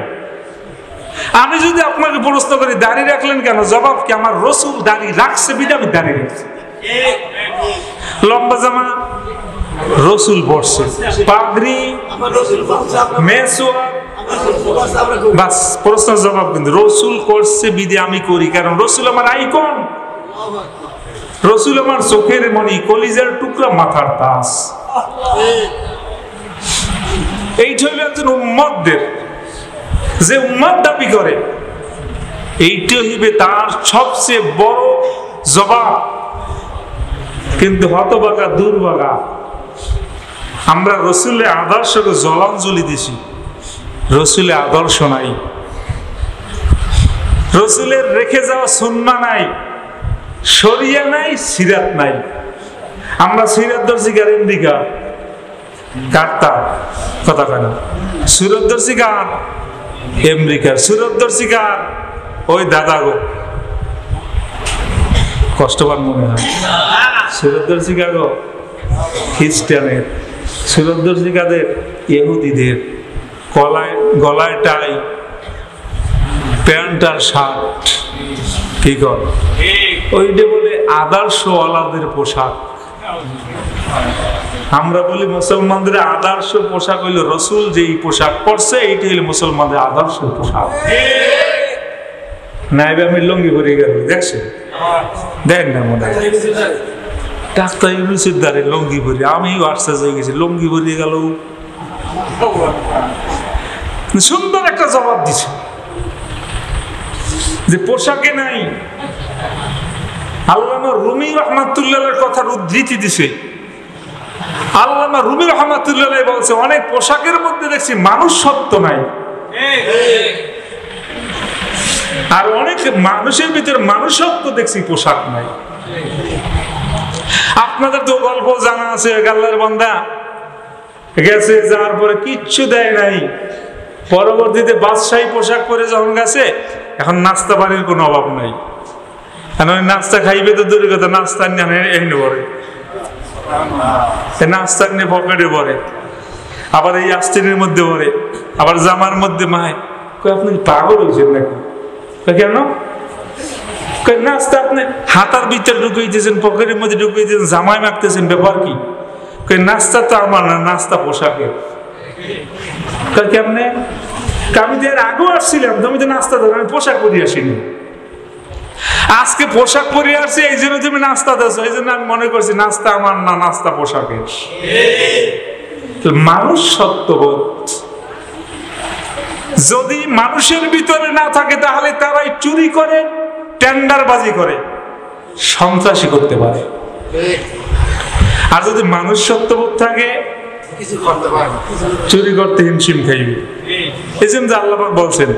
আমি যদি আপনাকে প্রশ্ন করি দাড়ি রাখলেন কেন, জবাব কি আমার রাসূল দাড়ি রাখছে বিধে আমি দাড়ি রাখছি। লম্বা জামা রাসূল পরছে, পাগড়ি মেসওয়া, বাস প্রশ্ন জবাব কিন্তু রাসূল করছে বিধে আমি করি, কারণ রাসূল আমার আইকন, রাসূল আমার চোখের মনি, কলিজার টুকরা, মাথার তাজ। এইটা হইল একজন উম্মতদের, যে উম্মত দাবি করে এইটা হইবে তার সবচেয়ে বড় জবাব। কিন্তু হতভাগা দুর্ভাগা আমরা রাসূলের আদর্শকে জলাঞ্জলি দিছি, রাসূলের আদর্শ নাই, রাসূলের রেখে যাওয়া সুন্নাহ নাই, শরিয়া নাই, সিরাত নাই। আমরা সিরাত দর্শি আমেরিকা কাটতা কথা কেন, সুরত দর্শি কার? আমেরিকার। সুরত দর্শি কার? ওই দাদা গো, কষ্টবান মনে হয়। সুরত দর্শি গো খ্রিস্টানের, সুরত দর্শি কাদের? ইহুদিদের। গলায় টাই, প্যান্ট আর শার্ট, কি কর? ওইটা বলে আদর্শওয়ালাদের পোশাক। আমরা বলি মুসলমানদের আদর্শ পোশাক হইল রাসূল যেই পোশাক পরছে এইটা হইল মুসলমানদের আদর্শ পোশাক। নাইবে আমি লঙ্গি পরে গেল, দেখছেন? দেন না মনে হয় ডাক্তার ইউনুসের দ্বারে লঙ্গি পরে, আমি আশ্চর্য হয়ে গেছি, লঙ্গি পরে গেল। সুন্দর একটা জবাব দিছে যে পোশাকে নাই। আল্লামা রুমি রাহমাতুল্লাহর কথার উদ্ধৃতি দিছে। আল্লামা রুমি রাহমাতুল্লাহ বলছে অনেক পোশাকের মধ্যে দেখছি মানুষ সত্য নাই, আর অনেক মানুষের ভিতরে মানুষত্ব দেখছি পোশাক নাই। আপনাদের তো গল্প জানা আছে, আল্লাহর বান্দা গেছে, যাওয়ার পরে কিচ্ছু দেয় নাই, পরবর্তীতে বাদশাহী পোশাক পরে যখন গেছে, এখন নাস্তা পানির কোনো অভাব নাই। নাস্তা খাইবে তো দূরের কথা, নাস্তা নিয়ে পরে, নাস্তা নিয়ে পকেটে পরে, আবার এই আস্তিনের মধ্যে পরে, আবার জামার মধ্যে মায়। আপনি পাগল হয়েছেন নাকি? কেন? নাস্তা আপনি হাতার ভিতরে ঢুকাইতেছেন, পকেটের মধ্যে ঢুকাইতেছেন, জামায় মাখতেছেন, ব্যাপার কি? নাস্তা তো আমার না, নাস্তা পোশাকের। কেমনে? আমি তো এর আগেও আসছিলাম, তুমি তো নাস্তা দাও, আমি পোশাক পরে আসিনি। আজকে পোশাক পরে আসছি এই জন্য তুমি নাস্তা দাও, এই জন্য আমি মনে করছি নাস্তা আমার না, নাস্তা পোশাকের। মানুষ সত্যবোধ যদি মানুষের ভিতরে না থাকে, তাহলে তারাই চুরি করে, টেন্ডারবাজি করে, সন্ত্রাসী করতে পারে। আর যদি মানুষ সত্যবোধ থাকে, চুরি করতে হিমশিম খাইবে। এই জন্য আল্লাহ পাক বলছেন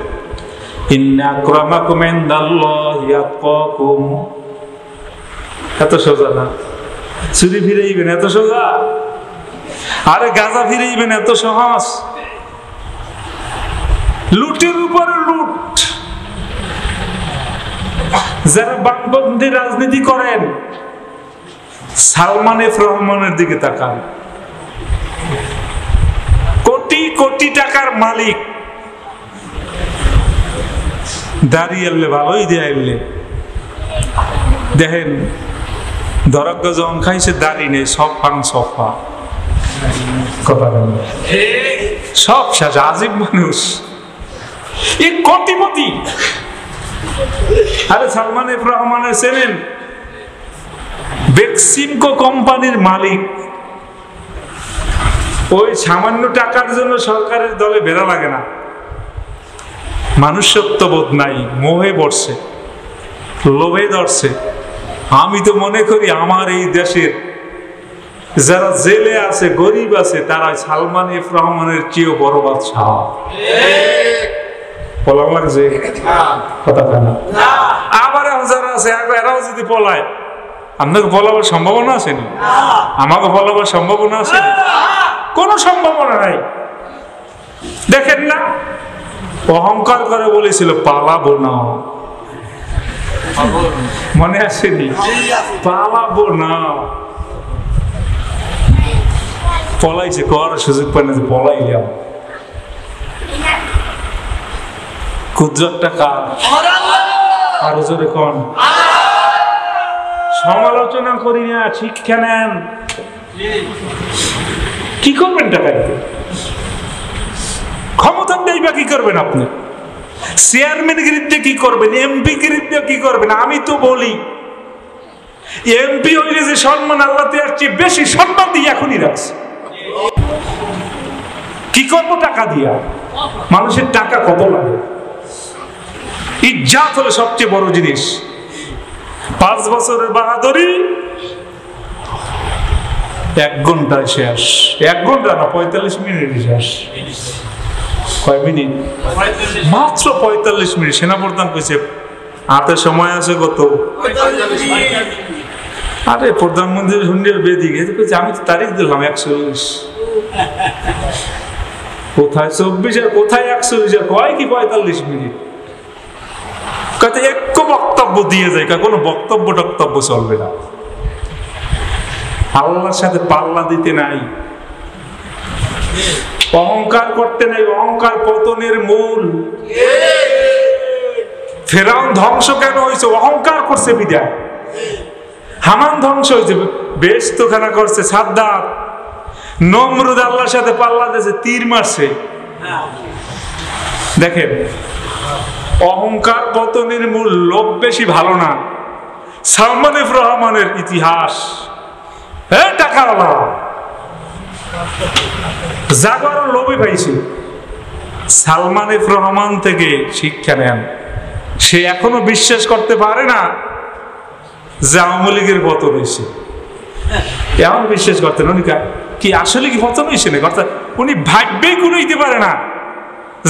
ইন্না আক্রামাকুম ইনদাল্লাহি আতকাকুম। এত সোজা না, চুরি ফিরাইবেন এত সোজা, আরে গাঁজা ফিরাইবেন এত সহজ। লুটের উপরে লুট। যারা বামপন্থী রাজনীতি করেন সালমান এফ রহমানের দিকে তাকান, কোটি কোটি টাকার মালিক, দাঁড়িয়ে ভালোই দিয়ে দেখেন দরজ্ঞ যখন খাইছে দাড়ি নেই, সব ফাং সফা, কথা সব শেষ। আজিব মানুষ, এই কোটিপতি। আরে সালমান এফ রহমানের চেনেন? বেক্সিমকো কোম্পানির মালিক। ওই সামান্য টাকার জন্য সরকারের দলে বেড়া লাগে না। মানুষত্ববোধ নাই, মোহে পড়ছে, লোভে ধরছে। আমি তো মনে করি আমার এই দেশের যারা জেলে আছে, গরিব আছে, তারা সালমান এফ রহমানের চেয়েও বড় বাদশাহ। পলাবার যে কথা না, আবার যারা আছে এরাও যদি পলায়, আপনাকে পলাবার সম্ভাবনা আছে না? আমাকে পলাবার সম্ভাবনা আছে? কোন সম্ভাবনা নাই। দেখেন না, অহংকার করে বলেছিল পালাবো না, মনে আসেনি? পালাবো না, পলাইছে, কর সুযোগ পায় না যে পলাইলাম। কুদরতটা কার? আরো জোরে কোন? সমালোচনা করি না, শিক্ষা নেন। কি করবেন টাকা দিতে? ক্ষমতা নেই বা কি করবেন আপনি? চেয়ারম্যান গিরিতে কি করবেন? এমপি গিরিতে কি করবেন? আমি তো বলি এমপি হইলে যে সম্মান আল্লাহ তার চেয়ে বেশি সম্মান দিয়ে এখনই রাখছে। কি করবো টাকা দিয়া? মানুষের টাকা কত লাগে? ইজ্জত হলো সবচেয়ে বড় জিনিস। 5 বছরের বাহাদুরি 1 ঘন্টায় শেষ। 1 ঘন্টা না, 45 মিনিট শেষ। কয় মিনিট? মাত্র 45 মিনিট। সেনাপ্রধান কইছে হাতে সময় আছে কত? আরে প্রধানমন্ত্রী হুন্ডের বেদি গেছে, কইছে আমি তো তারিখ দিলাম 41। কোথায় 24 আর কোথায় 41? আর কয় কি 45 মিনিট? কাছে এক বক্তব্য দিয়ে যায়, কোনো বক্তব্য টক্তব্য চলবে না। আল্লাহর সাথে পাল্লা দিতে নাই, অহংকার করতে নাই। অহংকার পতনের মূল। ফেরাউন ধ্বংস কেন হয়েছে? অহংকার করছে বিদায়। হামান ধ্বংস হয়েছে, বেহেশতখানা করছে সাদ্দাত। নমরুদ আল্লাহর সাথে পাল্লা দিয়েছে, তীর মারছে। দেখেন, অহংকার পতনের মূল। লোভ বেশি ভালো না। সালমান এফ রহমানের ইতিহাস, টাকাওয়ালা জাগর লোভে পাইছে। সালমান এফ রহমান থেকে শিক্ষা নেন। সে এখনো বিশ্বাস করতে পারে না যে আওয়ামী লীগের পতন হয়েছে। এমন বিশ্বাস করতেন উনি কি আসলে কি পতন হয়েছে না? অর্থাৎ উনি ভাববেই কোনো দিতে পারে না।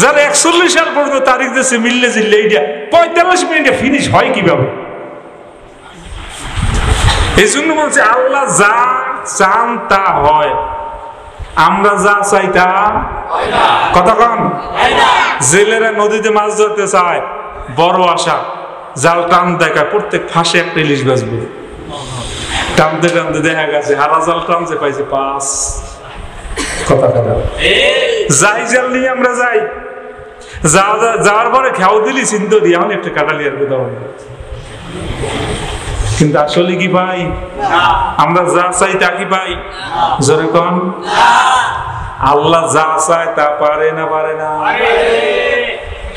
যারা 41 সাল পর্যন্ত তারিখ দিয়েছে মিললে জিল্লে, এইটা 45 মিনিটে ফিনিশ হয় কিভাবে? এই জন্য বলছে আল্লাহ যা চান তা হয়, আমরা যা চাই তা কথা কন। জেলেরা নদীতে মাছ ধরতে চায়, বড় আশা, জাল টান দেখায়, প্রত্যেক ফাঁসে একটা ইলিশ বাঁচবে। টানতে টানতে দেখা গেছে হারা জাল টানতে পাইছে 5 কথা কথা। যাই জাল নিয়ে আমরা যাই, যাওয়ার পরে খেয়াও দিলি চিন্তা দিয়ে এখন একটা কাটালি আর কোথাও। কিন্তু আসলে কি পাই? আমরা যা চাই তা কি পাই? জোরে কন। আল্লাহ যা চায় তা পারে না? পারে না?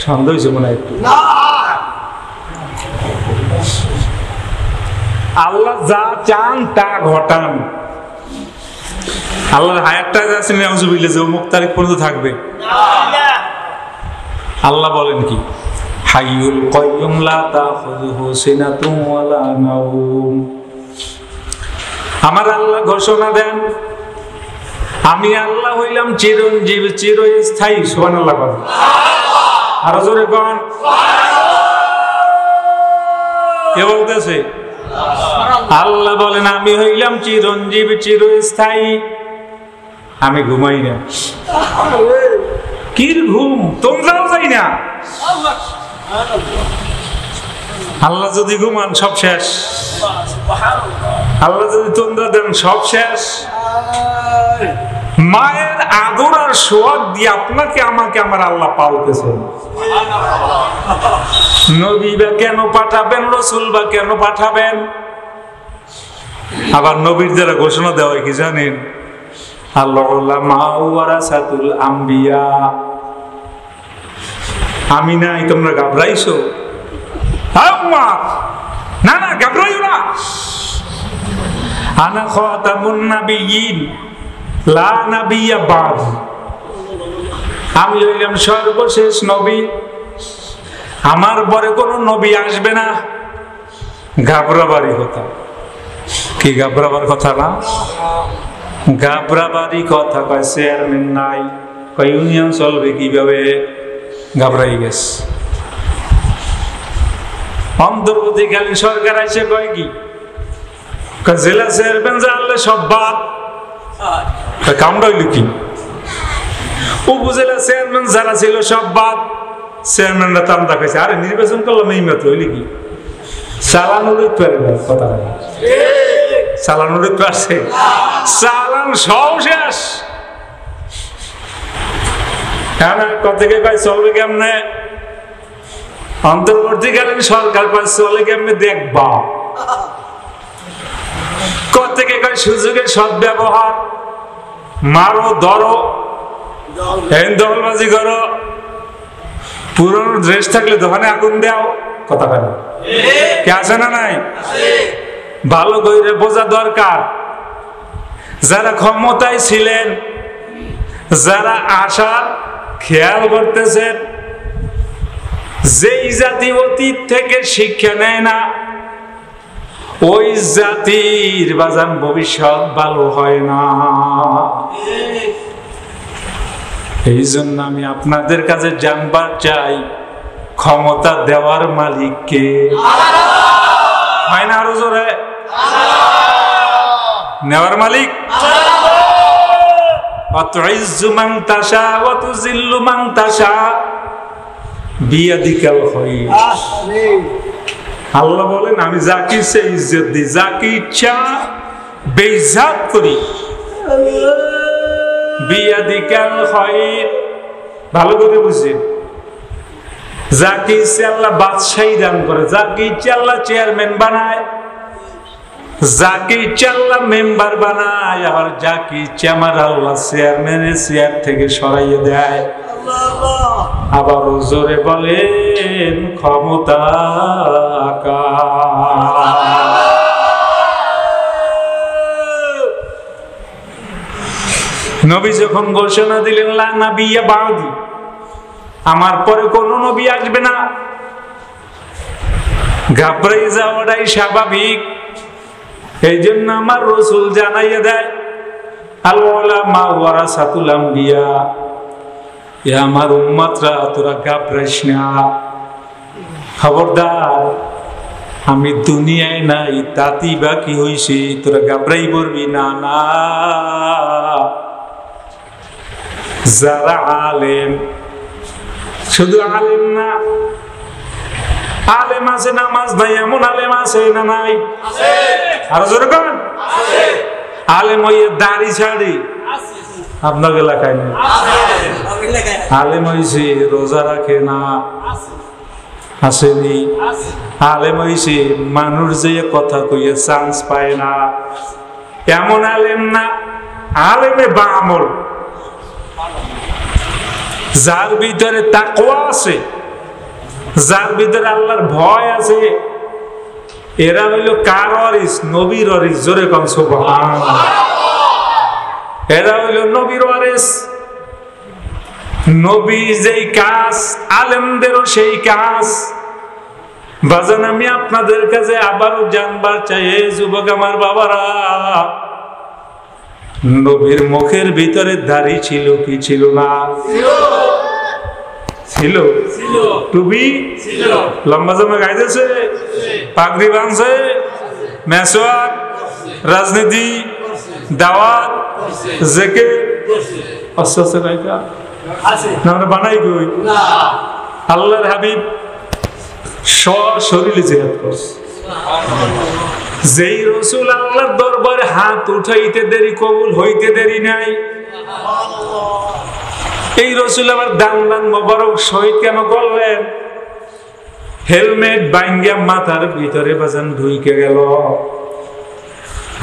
সন্দেহ হয়েছে মনে হয় একটু। আল্লাহ যা চান তা ঘটান। আল্লাহর হায়াতটা আছে নাউজুবিল্লাহ, যে অমুক তারিখ পর্যন্ত থাকবে। আল্লাহ বলেন কি? হাইয়ুল কাইয়ুম লা তাখুযুহু সিনাতুন ওয়ালা নাওম। আমার আল্লাহ ঘোষণা দেন, আমি আল্লাহ হইলাম চিরঞ্জীব, চিরস্থায়ী। সুবহানাল্লাহ বলেন। আরো জোরে বলেন। কে বলতেছে? আল্লাহ বলেন আমি হইলাম চিরঞ্জীব, চিরস্থায়ী। আমি ঘুমাই না। কি ঘুম? তোমরাও ঘুমাই না। আল্লাহ যদি ঘুমান সব শেষ, আল্লাহ যদি তন্দ্রা দেন সব শেষ। মায়ের আদর আর সোয়াদ দিয়ে আপনাকে আমাকে আমার আল্লাহ পালতেছেন। নবী বা কেন পাঠাবেন, রসুল বা কেন পাঠাবেন? আবার নবীর দ্বারা ঘোষণা দেওয়া কি জানেন? আমি নাই, তোমরা ঘাবড়াইছো? না না, ঘাবড়াইও না। আনা খাতামুন নাবিয়্যিন লা নাবিয়্যা বা'দি, আমি হইলাম সর্বশেষ নবী, আমার পরে কোন নবী আসবে না। ঘাবড়াবারই কথা কি? ঘাবড়াবার কথা না, ঘাবড়াবারই কথা। কয় চেয়ারম্যান নাই, কয় ইউনিয়ন চলবে কিভাবে? ঘাবড়াই গেছে। অন্তর্বর্তীকালীন সরকার এসে কয় কি? জেলা চেয়ারম্যান জানলে সব বাদ। কামড়া হইল কি? উপজেলা চেয়ারম্যান যারা ছিল সব বাদ। চেয়ারম্যানরা তামদা খাইছে, আরে নির্বাচন করলাম এই মাত্র, হইলে কি? চালানোর কথা, চালানোর আছে, চালান সব শেষ। থেকে কয় চলবে কেমনে? অন্তর্বর্তীকালীন সরকার কয় চলে কেমনে দেখবা। থেকে কয় সুযোগের সদ্ব্যবহার, মারো ধরো, দখলবাজি করো, পুরনো ড্রেস থাকলে দোকানে আগুন দাও। কথা কেন কে আছে না নাই? ভালো করে বোঝা দরকার, যারা ক্ষমতায় ছিলেন, যারা আশার খেয়াল করতেছেন, যেই জাতি অতীত থেকে শিক্ষা নেয় না, ওই জাতির বাজান ভবিষ্যৎ ভালো হয় না। এই জন্য আমি আপনাদের কাছে জানবার চাই, ক্ষমতা দেওয়ার মালিক কে? মাইনা আরো জোরে, নেওয়ার মালিক। আতুইজ্জু মান তাশা ওয়া তুযিল্লু মান তাশা বিয়াদিকাল খায়র। আল্লাহ বলেন, আমি যাকে ইচ্ছা ইজ্জত দিই, যাকে ইচ্ছা বেইজ্জত করি। বিয়াদিকাল খায়র, ভালো করে বুঝেন। যাকে ইচ্ছা আল্লাহ বাদশাহী দান করে, যাকে ইচ্ছা আল্লাহ চেয়ারম্যান বানায়, যাকে ইচ্ছা আল্লাহ মেম্বার বানায়, আর যাকে ইচ্ছা আমার আল্লাহ চেয়ারম্যানের চেয়ার থেকে সরাইয়ে দেয়। আবার জোরে বলেন, ক্ষমতা নবী যখন ঘোষণা দিলেন লা নাবিয়্যা বা'দি, আমার পরে কোন নবী আসবে না, ঘাবড়াই যাওয়াটাই স্বাভাবিক। এই জন্য আমার রাসূল জানাইয়া দেয়, আল উলামা ওয়ারাসাতুল আম্বিয়া, এ আমার উম্মতরা তোরা ঘাবড়াইস না, খবরদার, আমি দুনিয়ায় নাই, তাতেই বা কি হইছে, তোরা ঘাবড়াই পড়বি না। না, যারা আলেম, শুধু আলেম না, আলেম আছে নামাজ নাই এমন আলেম আছে না নাই? আরো জোরে বলেন, আলেম হইয়ে দাড়ি ছাড়ি আপনার এলাকায় নেই। আলেম হইছে রোজা রাখে না, আসেনি। আলেম হইছে মানুষ যে কথা কইয়ে চান্স পায় না, এমন আলেম না। আলেমে বা আমল, যার ভিতরে তাকওয়া আছে, যার ভিতরে আল্লাহর ভয় আছে, এরা হইল কার ওয়ারিস? নবীর ওয়ারিস। জোরে কোন সুবহানাল্লাহ। এরা হইল নবীর ওয়ারিস। নবী যেই কাজ, আলেমদেরও সেই কাজ। বাজান, আমি আপনাদের কাছে আবারও জানবার চাই, এই যুবক আমার বাবারা, নবীর মুখের ভিতরে দাড়ি ছিল কি ছিল না? ছিল। টুপি লম্বা জামা গাইতেছে, পাগড়ি বাঁধছে, মেসওয়াক, রাজনীতি, দাওয়াত, জেকে, আস্তে আস্তে গাইতা, আমরা বানাই কই না। আল্লাহর হাবিব সশরীরে জিহাদ করছে। যেই রাসূল আল্লাহর দরবারে হাত উঠাইতে দেরি কবুল হইতে দেরি নাই, এই রাসূল আবার দান মোবারক শহীদ কেন করলেন? হেলমেট বাইঙ্গা মাথার ভিতরে বাজান ঢুইকে গেল।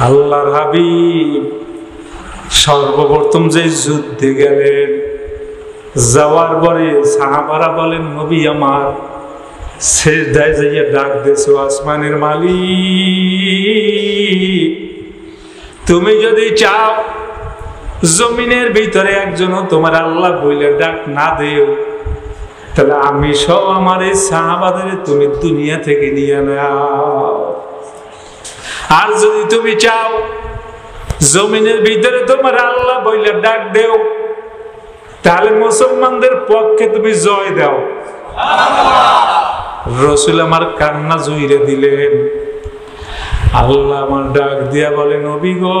আল্লাহর হাবিব সর্বপ্রথম যে যুদ্ধে গেলেন, যাওয়ার পরে সাহাবারা বলেন, নবী আমার সিজদায় যাইয়া ডাক দেছো, আসমানের মালিক তুমি যদি চাও জমিনের ভিতরে একজনও তোমার আল্লাহ বইলে ডাক না দেও, তাহলে আমি সব আমার এই সাহাবাদের তুমি দুনিয়া থেকে নিয়ে নাও। আর যদি তুমি চাও জমিনের ভিতরে তোমার আল্লাহ বইলে ডাক দেও, তাহলে মুসলমানদের পক্ষে তুমি জয় দাও। রাসূল আমার কান্না জুইরে দিলেন। আল্লাহ আমার ডাক দিয়া বলে, নবী গো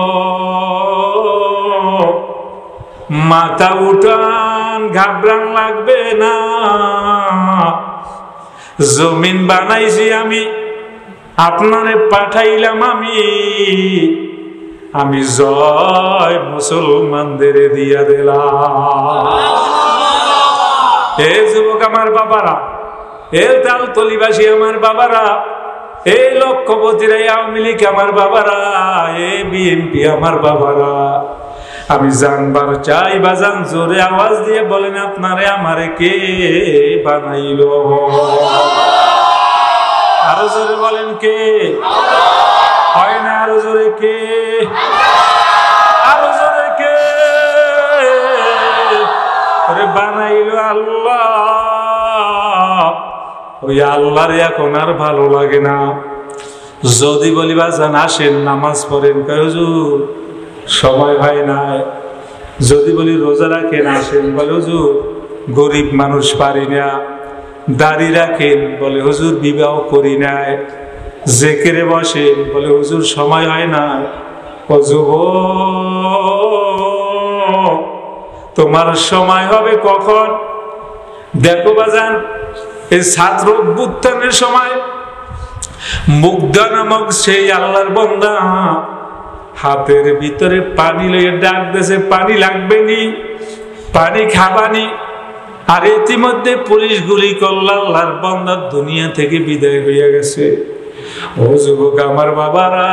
মাথা উঠান, ঘাবড়ান লাগবে না। জমিন বানাইছি আমি, আপনারে পাঠাইলাম আমি জয় মুসলমানদের দিয়া দিলাম। এ যুবক আমার বাবারা, এ তালতলিবাসী আমার বাবারা, এই লক্ষপতিরা, আওয়ামী লীগ আমার বাবারা, এ বিএনপি আমার বাবারা, আমি জানবার চাই বাজান, জোরে আওয়াজ দিয়ে বলেন আপনারে আমারে কে বানাইল? আরো জোরে বলেন কে? হয় না? আরো জোরে কে? আরো জোরে কে? বানাইল আল্লাহ। ওই আল্লাহর এখন আর ভালো লাগে না। যদি বলি বাজান আসেন নামাজ পড়েন, কয় হুজুর সময় হয় না। যদি বলি রোজা রাখেন, আসেন, বলে হুজুর গরিব মানুষ পারি না। দাড়ি রাখেন, বলে হুজুর বিবাহ করি নাই। জেকেরে বসেন, বলে হুজুর সময় হয় না। ও যুবক তোমার সময় হবে কখন? দেখো বাজান, এই ছাত্র অভ্যুত্থানের সময় মুগ্ধা নামক সেই আল্লাহর বান্দা হাতের ভিতরে পানি লইয়া ডাক দিয়েছে, পানি লাগবে নি, পানি খাবানি। আর ইতিমধ্যে পুলিশ গুলি করল, আল্লাহর বান্দা দুনিয়া থেকে বিদায় হইয়া গেছে। ও যুবক আমার বাবারা,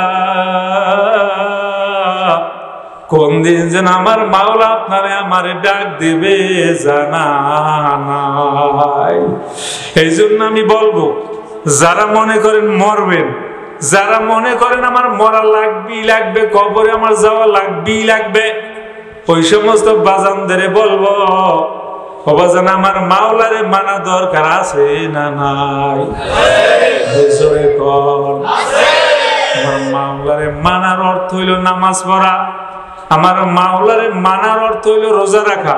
কোন দিন যেন আমার মাওলা আপনারে আমারে ডাক দেবে জানা নাই। এই জন্য আমি বলবো, যারা মনে করেন মরবেন, যারা মনে করেন আমার মরা লাগবে, কবরে আমার যাওয়া লাগবে, ওই সমস্ত বাজানদের বলবো, ও বাজান আমার মাওলারে মানা দরকার আছে না নাই? আমার মাওলারে মানার অর্থ হইল নামাজ পড়া, আমার মাওলারে মানার অর্থ হইল রোজা রাখা,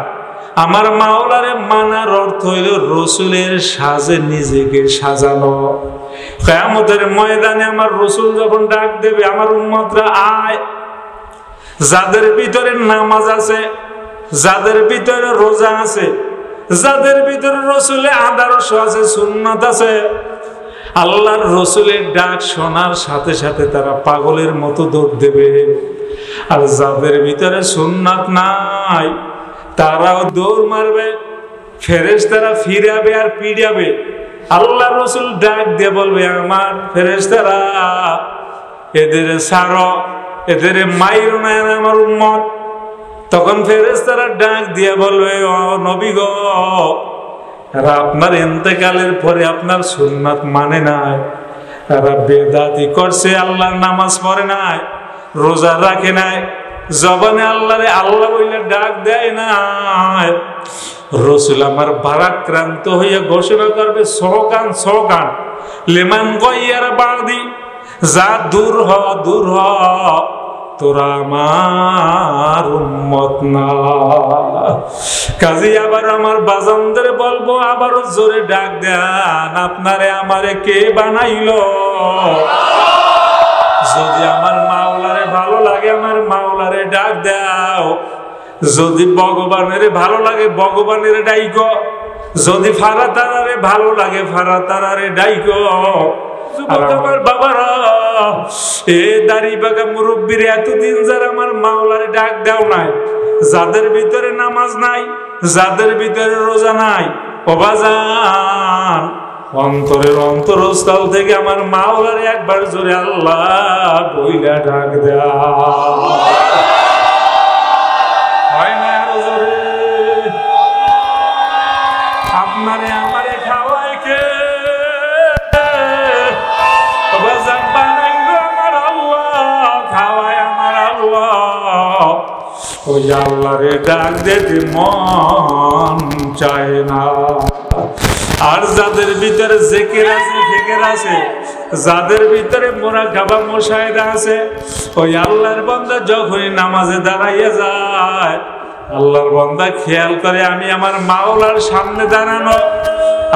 আমার মাওলারে মানার অর্থ হইল রসুলের সাজে নিজেকে সাজানো। কিয়ামতের ময়দানে আমার রসুল যখন ডাক দেবে, আমার উম্মতরা আয়, যাদের ভিতরে নামাজ আছে, যাদের ভিতরে রোজা আছে, যাদের ভিতরে রসুলের আদর্শ আছে, সুন্নাত আছে, আল্লাহর রসুলের ডাক শোনার সাথে সাথে তারা পাগলের মতো দৌড় দেবে। আর যাদের ভিতরে সুন্নাত নাই, তারাও দৌড় মারবে, ফেরেশতারা ফিরাবে আর পিড়াবে। আল্লাহ রসুল ডাক দিয়ে বলবে, আমার ফেরেশতারা এদের ছাড়ো, এদের মাইরো না, আমার উম্মত। তখন ফেরেশতারা ডাক দিয়ে বলবে, ও নবী গো, এরা আপনার ইন্তেকালের পরে আপনার সুন্নাত মানে নাই, এরা বেদাতি করছে, আল্লাহর নামাজ পড়ে নাই, রোজা রাখে নাই, জবানে আল্লাহরে আল্লাহ বইলে ডাক দেয় নাই। রসুল আমার ভারাক্রান্ত হইয়া ঘোষণা করবে, সহকান লিমান গায়্যারা বাদি, যা দূর হ, তোরা আমার উম্মত না। কাজী আবার আমার বাজানদের বলবো, আবারও জোরে ডাক দেন, আপনারে আমারে কে বানাইলো? যদি আমার মাওলারে ভালো লাগে, আমার মাওলারে ডাক দাও। যদি ভগবানের ভালো লাগে, ভগবানের ডাইকো। যদি ফারা তারারে ভালো লাগে ফারা তারারে ডাইকো। আমার বাবারা এ দাড়ি বাগা মুরব্বীর এতদিন যারা আমার মাওলারে ডাক দাও নাই, যাদের ভিতরে নামাজ নাই, যাদের ভিতরে রোজা নাই, ও বাজান অন্তরের অন্তরস্থল থেকে আমার মাওলারে একবার জোরে আল্লাহ বইলা ডাক দাও। হয় না আরো জোরে? আপনারে আমারে খাওয়াই কে? বাজান বানাইলো আমার আল্লাহ, খাওয়ায় আমার আল্লাহ। ওই আল্লাহরে ডাক দিতে মন চায় না। আর যাদের ভিতরে জিকির আছে, ফিকির আছে, যাদের ভিতরে মুরাকাবা মুশাহিদা আছে, ওই আল্লাহর বান্দা যখনই নামাজে দাঁড়াইয়া যায়, আল্লাহর বান্দা খেয়াল করে আমি আমার মাওলার সামনে দাঁড়ানো।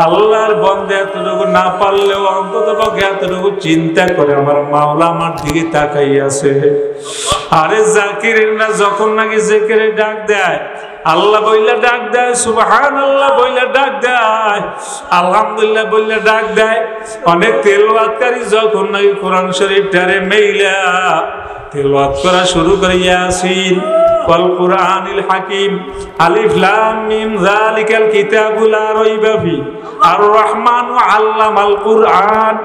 আল্লাহর বান্দা এতটুকু না পারলেও অন্তত পক্ষে এতটুকু চিন্তা করে আমার মাওলা আমার দিকে তাকাই আছে। আরে জাকিরিনরা যখন নাকি জিকিরে ডাক দেয়, আল্লাহ বইলা ডাক দেয়, সুবহানাল্লাহ বইলা ডাক দেয়, আলহামদুলিল্লাহ বইলা ডাক দেয়। অনেক তেলাওয়াতকারী যখন নাকি কোরআন শরীফটারে মেইলা তেলাওয়াত করা শুরু করে, ইয়াসিন ওয়াল কুরআনিল হাকিম, আলিফ লাম মিম যালিকাল কিতাবু লা রাইবা ফি, আর রহমানু আল্লামাল কুরআন।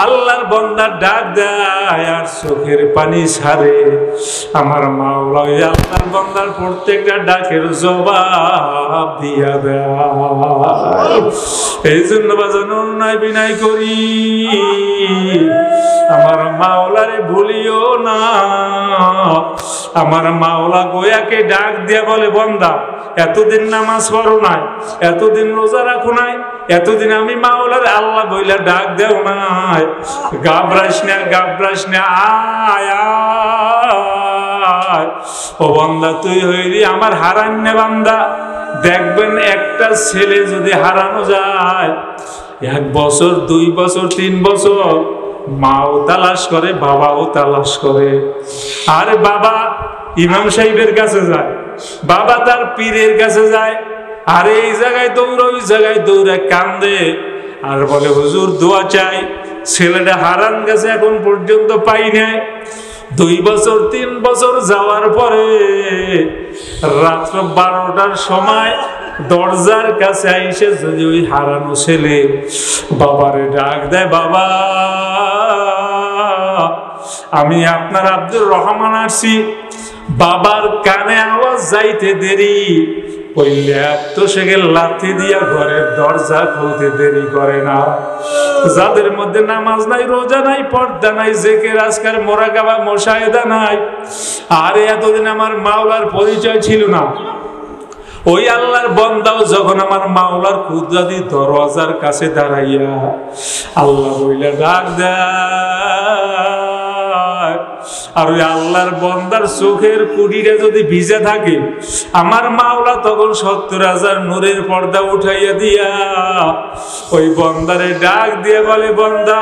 আল্লাহর বান্দা ডাক দেয় আর চোখের পানি ছাড়ে। আমার মাওলা আল্লাহর বান্দার প্রত্যেকটা ডাকের জবাব দিয়া দেয়। এই জন্য বাজানো নয় বিনয় করি, আমার মাওলারে ভুলিও না। আমার মাওলা গোয়াকে ডাক দিয়া বলে, বান্দা এতদিন নামাজ পড়ো নাই, এতদিন রোজা রাখো নাই, এতদিন আমি মাওলার আল্লাহ বইলা ডাক দেও নাই, ঘাবড়াইস না, ঘাবড়াইস না, আয় আয়। ও বান্দা তুই হইলি আমার হারান্নে বান্দা। দেখবেন একটা ছেলে যদি হারানো যায়, 1 বছর 2 বছর 3 বছর মাও তালাশ করে, বাবাও তালাশ করে। আরে বাবা ইমাম সাহেবের কাছে যায়, বাবা তার পীরের কাছে যায়, আরে এই জায়গায় দৌড়, ওই জায়গায় দৌড়ে কান্দে আর বলে হুজুর দোয়া চাই, ছেলেটা হারান গেছে এখন পর্যন্ত পাই নাই। 2 বছর 3 বছর যাওয়ার পরে রাত্র 12টার সময় দরজার কাছে আইসে যদি ওই হারানো ছেলে বাবারে ডাক দেয়, বাবা আমি আপনার আব্দুর রহমান আসছি। বাবার কানে আওয়াজ যাইতে দেরি, ওই ল্যাপ তো সেকে লাথি দিয়া ঘরের দরজা খুলতে দেরি করে না। যাদের মধ্যে নামাজ নাই, রোজা নাই, পর্দা নাই, জিকির আজকার মুরাকাবা মুশাহিদা নাই, আর এতদিন আমার মাওলার পরিচয় ছিল না। ওই আল্লাহর বান্দাও যখন আমার মাওলার কুদরতি দরওয়াজার কাছে দাঁড়াইয়া আল্লাহ বইলা ডাক দেয়, আর ওই আল্লাহর বান্দার চোখের কুড়িটা যদি ভিজে থাকে, আমার মাওলা তখন 70,000 নূরের পর্দা উঠাইয়া দিয়া ওই বান্দারে ডাক দিয়ে বলে, বান্দা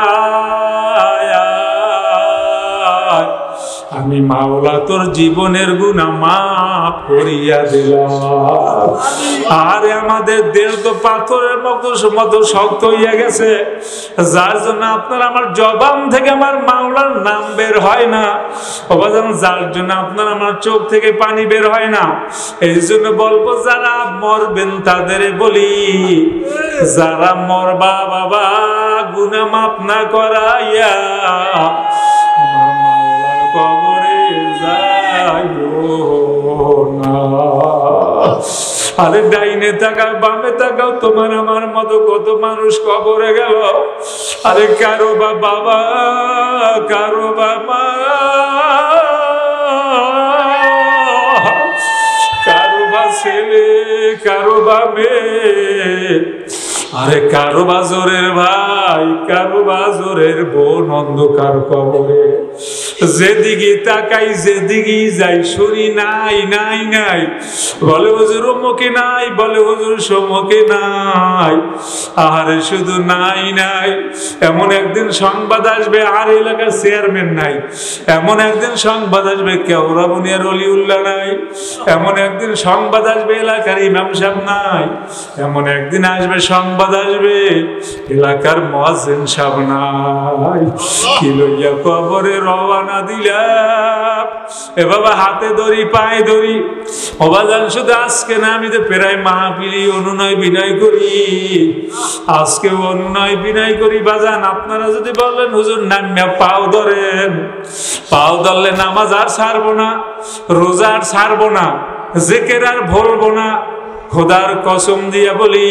আমি মাওলা তোর জীবনের গুনাহ মাফ করিয়া দিলাম। আরে আমাদের দেহ তো পাথরের মতো শক্ত হইয়া গেছে, যার জন্য আপনার আমার জবান থেকে আমার মাওলার নাম বের হয় না। অবাজান যার জন্য আপনার আমার চোখ থেকে পানি বের হয় না। এই জন্য বলবো যারা মরবেন তাদের বলি, যারা মরবা বাবা গুনাহ মাফ না করাইয়া কবরে যাইও না। আরে ডাইনে তাকাও বামে তাকাও, তোমার আমার মতো কত মানুষ কবরে গেল। আরে কারো বা বাবা, কারো বা মা, কারো বা ছেলে, কারো বা মেয়ে, আরে কারো বাজরের ভাই, কারো বাজরের বোন অন্ধকার কবরে। যেদিকে তাকাই যেদিকে যাই শুনি নাই নাই নাই, বলে হুজুর অমুকে নাই, বলে হুজুর সমুকে নাই। আহারে শুধু নাই নাই, এমন একদিন সংবাদ আসবে আর এলাকার চেয়ারম্যান নাই, এমন একদিন সংবাদ আসবে কেওড়াবনিয়ার অলিউল্লাহ নাই, এমন একদিন সংবাদ আসবে এলাকার ইমাম সাহেব নাই, এমন একদিন আসবে সংবাদ আসবে এলাকার মুয়াজ্জিন সাহেব নাই। কি লইয়া কবরে রওনা দিলাম, এ বাবা হাতে ধরি পায়ে ধরি। অবাজান শুধু আজকে না, আমি তো প্রায় মাহফিলি অনুনয় বিনয় করি, আজকে অনুনয় বিনয় করি বাজান। আপনারা যদি বলেন হুজুর নামিয়া পাও ধরেন, পাও ধরলে নামাজ আর ছাড়বো না, রোজা আর ছাড়বো না, জিকির আর ভুলবো না, খোদার কসম দিয়া বলি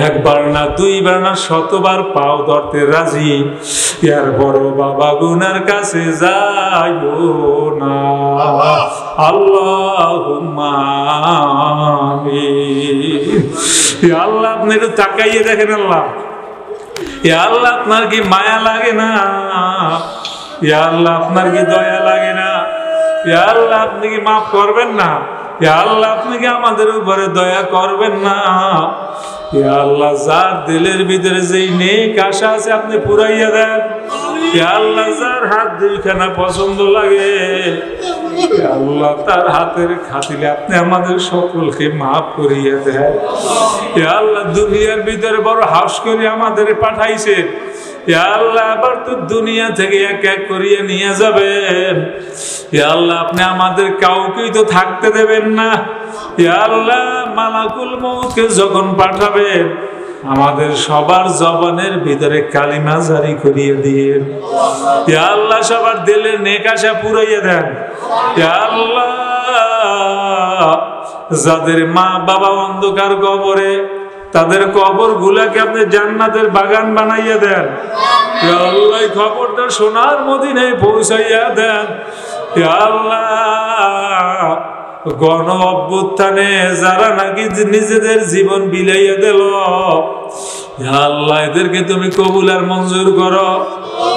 একবার না দুইবার না শতবার পাও ধরতে রাজি। এর বড় বাবা গুনার কাছে যাইও না। আল্লাহুম্মা আমিন। ইয়া আল্লাহ, আপনি একটু তাকাইয়ে দেখেন আল্লাহ, ইয়া আল্লাহ আপনার কি মায়া লাগে না? ইয়া আল্লাহ আপনার কি দয়া লাগে না? ইয়া আল্লাহ আপনি কি মাফ করবেন না? ইয়া আল্লাহ আপনি কি আমাদের উপরে দয়া করবেন না? ইয়া আল্লাহ যার দিলের ভিতরে যেই নেক আশা আছে আপনি পুরাইয়া দেন। ইয়া আল্লাহ যার হাত দুইখানা পছন্দ লাগে, ইয়া আল্লাহ তার হাতের খাতিলে আপনি আমাদের সকলকে মাফ করিয়ে দেন। ইয়া আল্লাহ দুনিয়ার ভিতরে বড় হাস করে আমাদের পাঠাইছেন, ইয়া আল্লাহ আবার তো দুনিয়া থেকে এক এক করিয়ে নিয়ে যাবেন। ইয়া আল্লাহ আপনি আমাদের কাউকেই তো থাকতে দেবেন না। ইয়া আল্লাহ মালাকুল মউতকে যখন পাঠাবেন আমাদের সবার জবানের ভিতরে কালিমা জারি করিয়ে দিয়েন। ইয়া আল্লাহ সবার দিলের নেক আশা পুরাইয়া দেন। ইয়া আল্লাহ যাদের মা বাবা অন্ধকার কবরে, তাদের কবর গুলাকে আপনি জান্নাতের বাগান বানাইয়া দেন। ইয়া আল্লাহ খবরটা সোনার মদিনায় পৌঁছাইয়া দেন। ইয়া আল্লাহ গণ অভ্যুত্থানে যারা নাকি নিজেদের জীবন বিলাইয়া দিল, ইয়া আল্লাহ এদেরকে তুমি কবুল আর মঞ্জুর করো।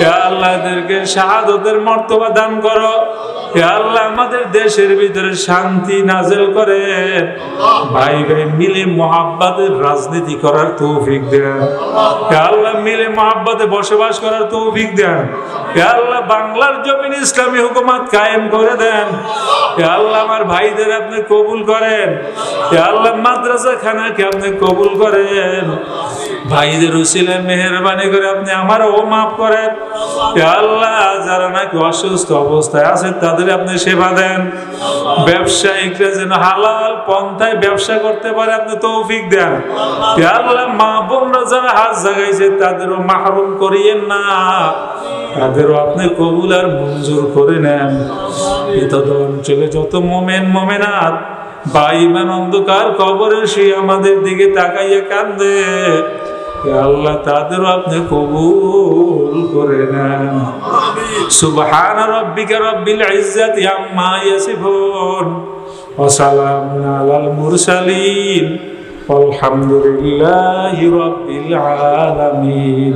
ইয়া আল্লাহ এদেরকে শাহাদাতের মর্তবা দান করো। ইয়া আল্লাহ আমাদের দেশের ভিতরে শান্তি নাযিল করেন। ভাই ভাই মিলে মুহাব্বতের রাজনীতি করার তৌফিক দেন। ইয়া আল্লাহ মিলে মুহাব্বতে বসবাস করার তৌফিক দেন। ইয়া আল্লাহ বাংলার জমিন ইসলামী হুকুমত কায়েম করে দেন। ইয়া আল্লাহ আমার ভাইদের আপনি কবুল করেন। ইয়া আল্লাহ মাদ্রাসা খানাকে আপনি কবুল করেন। ভাইদের উসিলায় মেহেরবানি করে আপনি আমারও মাফ করেন। ইয়া আল্লাহ যারা নাকি অসুস্থ অবস্থায় আছে তাদের আপনি সেবা দেন। ব্যবসায়িকরা যেন হালাল পন্থায় ব্যবসা করতে পারে আপনি তৌফিক দেন। ইয়া আল্লাহ মা বোনরা যারা হাত জাগাইছে তাদেরও মাহরুম করিয়েন না, তাদেরও আপনি কবুল আর মঞ্জুর করে নেন। এটা অঞ্চলে যত মোমেন মোমেনাত বা ঈমান অন্ধকার কবরে শুয়ে আমাদের দিকে তাকাইয়া কান্দে, আল্লাহ তাদেরও আপনি কবুল করে নেন। সুবহান রাব্বিকা রাব্বিল ইজ্জাতি আম্মা ইয়াসিফুন ওয়া সালামুন আলাল মুরসালিন ওয়ালহামদুলিল্লাহি রাব্বিল আলামিন।